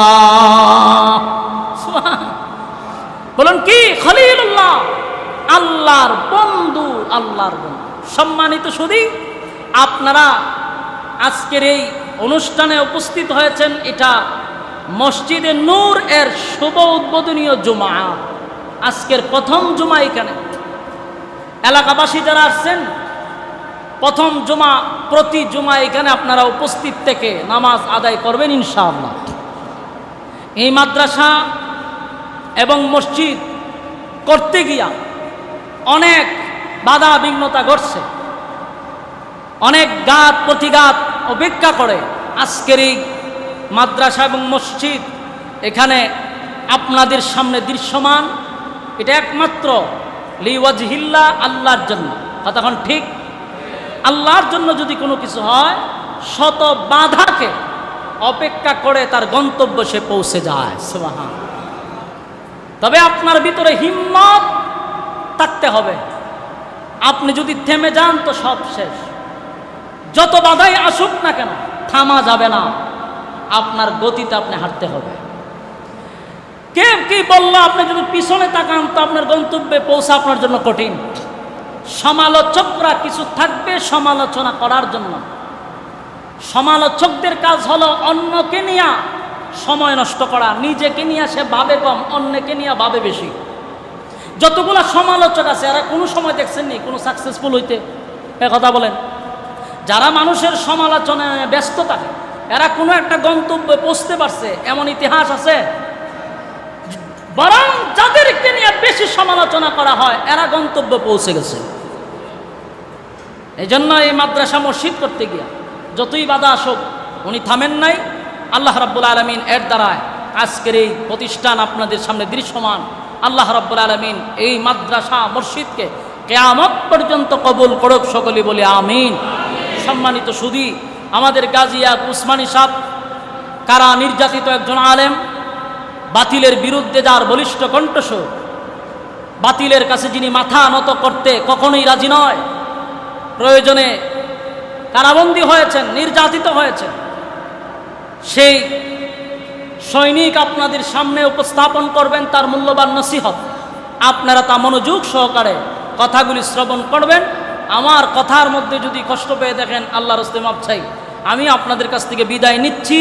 বলুন কি? খলিলুল্লাহ, আল্লাহর বন্ধু, আল্লাহর বন্ধু। সম্মানিত সুধী, আপনারা আজকের এই অনুষ্ঠানে উপস্থিত হয়েছেন, এটা মসজিদে নূর এর শুভ উদ্বোধনীয় জুমা। আজকের প্রথম জুমা এখানে। এলাকাবাসী যারা আসছেন প্রথম জুমা, প্রতি জুমা এখানে আপনারা উপস্থিত থেকে নামাজ আদায় করবেন ইনশাআল্লাহ। এই মাদ্রাসা এবং মসজিদ করতে গিয়া অনেক বাধা বিঘ্নতা ঘটছে, অনেক ঘাত প্রতিঘাত অপেক্ষা করে। আজকের এই মাদ্রাসা এবং মসজিদ এখানে আপনাদের সামনে দৃশ্যমান, এটা একমাত্র লিওয়াজহিল্লাহ, আল্লাহর জন্য। কতক্ষণ ঠিক? আল্লাহর জন্য যদি কোনো কিছু হয়, শত বাধাকে অপেক্ষা করে তার গন্তব্য সে পৌঁছে যায়। সুবহান। তবে আপনার ভিতরে হিম্মত থাকতে হবে। আপনি যদি থেমে যান তো সব শেষ। যত বাধাই আসুক না কেন, থামা যাবে না, আপনার গতিতে আপনি হাঁটতে হবে। অনেকেই বললো আপনি যদি পিছনে তাকান তো আপনার গন্তব্যে পৌঁছা আপনার জন্য কঠিন। সমালোচকরা কিছু থাকবে সমালোচনা করার জন্য। সমালোচকদের কাজ হলো অন্যকে নিয়ে সময় নষ্ট করা, নিজেকে নিয়ে সে ভাবে কম, অন্যকে নিয়ে ভাবে বেশি। যতগুলো সমালোচক আছে এরা কোনো সময় দেখছেননি কোনো সাকসেসফুল হইতে? কথা বলেন। যারা মানুষের সমালোচনায় ব্যস্ত থাকে এরা কোনো একটা গন্তব্যে পৌঁছতে পারছে এমন ইতিহাস আছে? বরং যাদেরকে নিয়ে বেশি সমালোচনা করা হয় এরা গন্তব্যে পৌঁছে গেছে। এই জন্য এই মাদ্রাসা মসজিদ করতে গিয়া যতই বাধা আসুক উনি থামেন নাই। আল্লাহ রাব্বুল আলামিন এর দ্বারায় আজকের এই প্রতিষ্ঠান আপনাদের সামনে দৃশ্যমান। আল্লাহ রাব্বুল আলামিন এই মাদ্রাসা মসজিদকে কিয়ামত পর্যন্ত কবুল করুক, সকলে বলি আমিন। সম্মানিত সুধী, আমাদের গাজী উসমানী সাহেব কারা নির্যাতিত একজন আলেম, বাতিলের বিরুদ্ধে যার বলিষ্ঠ কণ্ঠস্বর, বাতিলের কাছে যিনি মাথা নত করতে কখনোই রাজি নয়, প্রয়োজনে কারাবন্দী হয়েছেন, নির্যাতিত হয়েছেন, সেই সৈনিক আপনাদের সামনে উপস্থাপন করবেন তার মূল্যবান নসিহত। আপনারা তা মনোযোগ সহকারে কথাগুলি শ্রবণ করবেন। আমার কথার মধ্যে যদি কষ্ট পেয়ে দেখেন আল্লাহর হস্তে মাপ চাই। আমি আপনাদের কাছ থেকে বিদায় নিচ্ছি।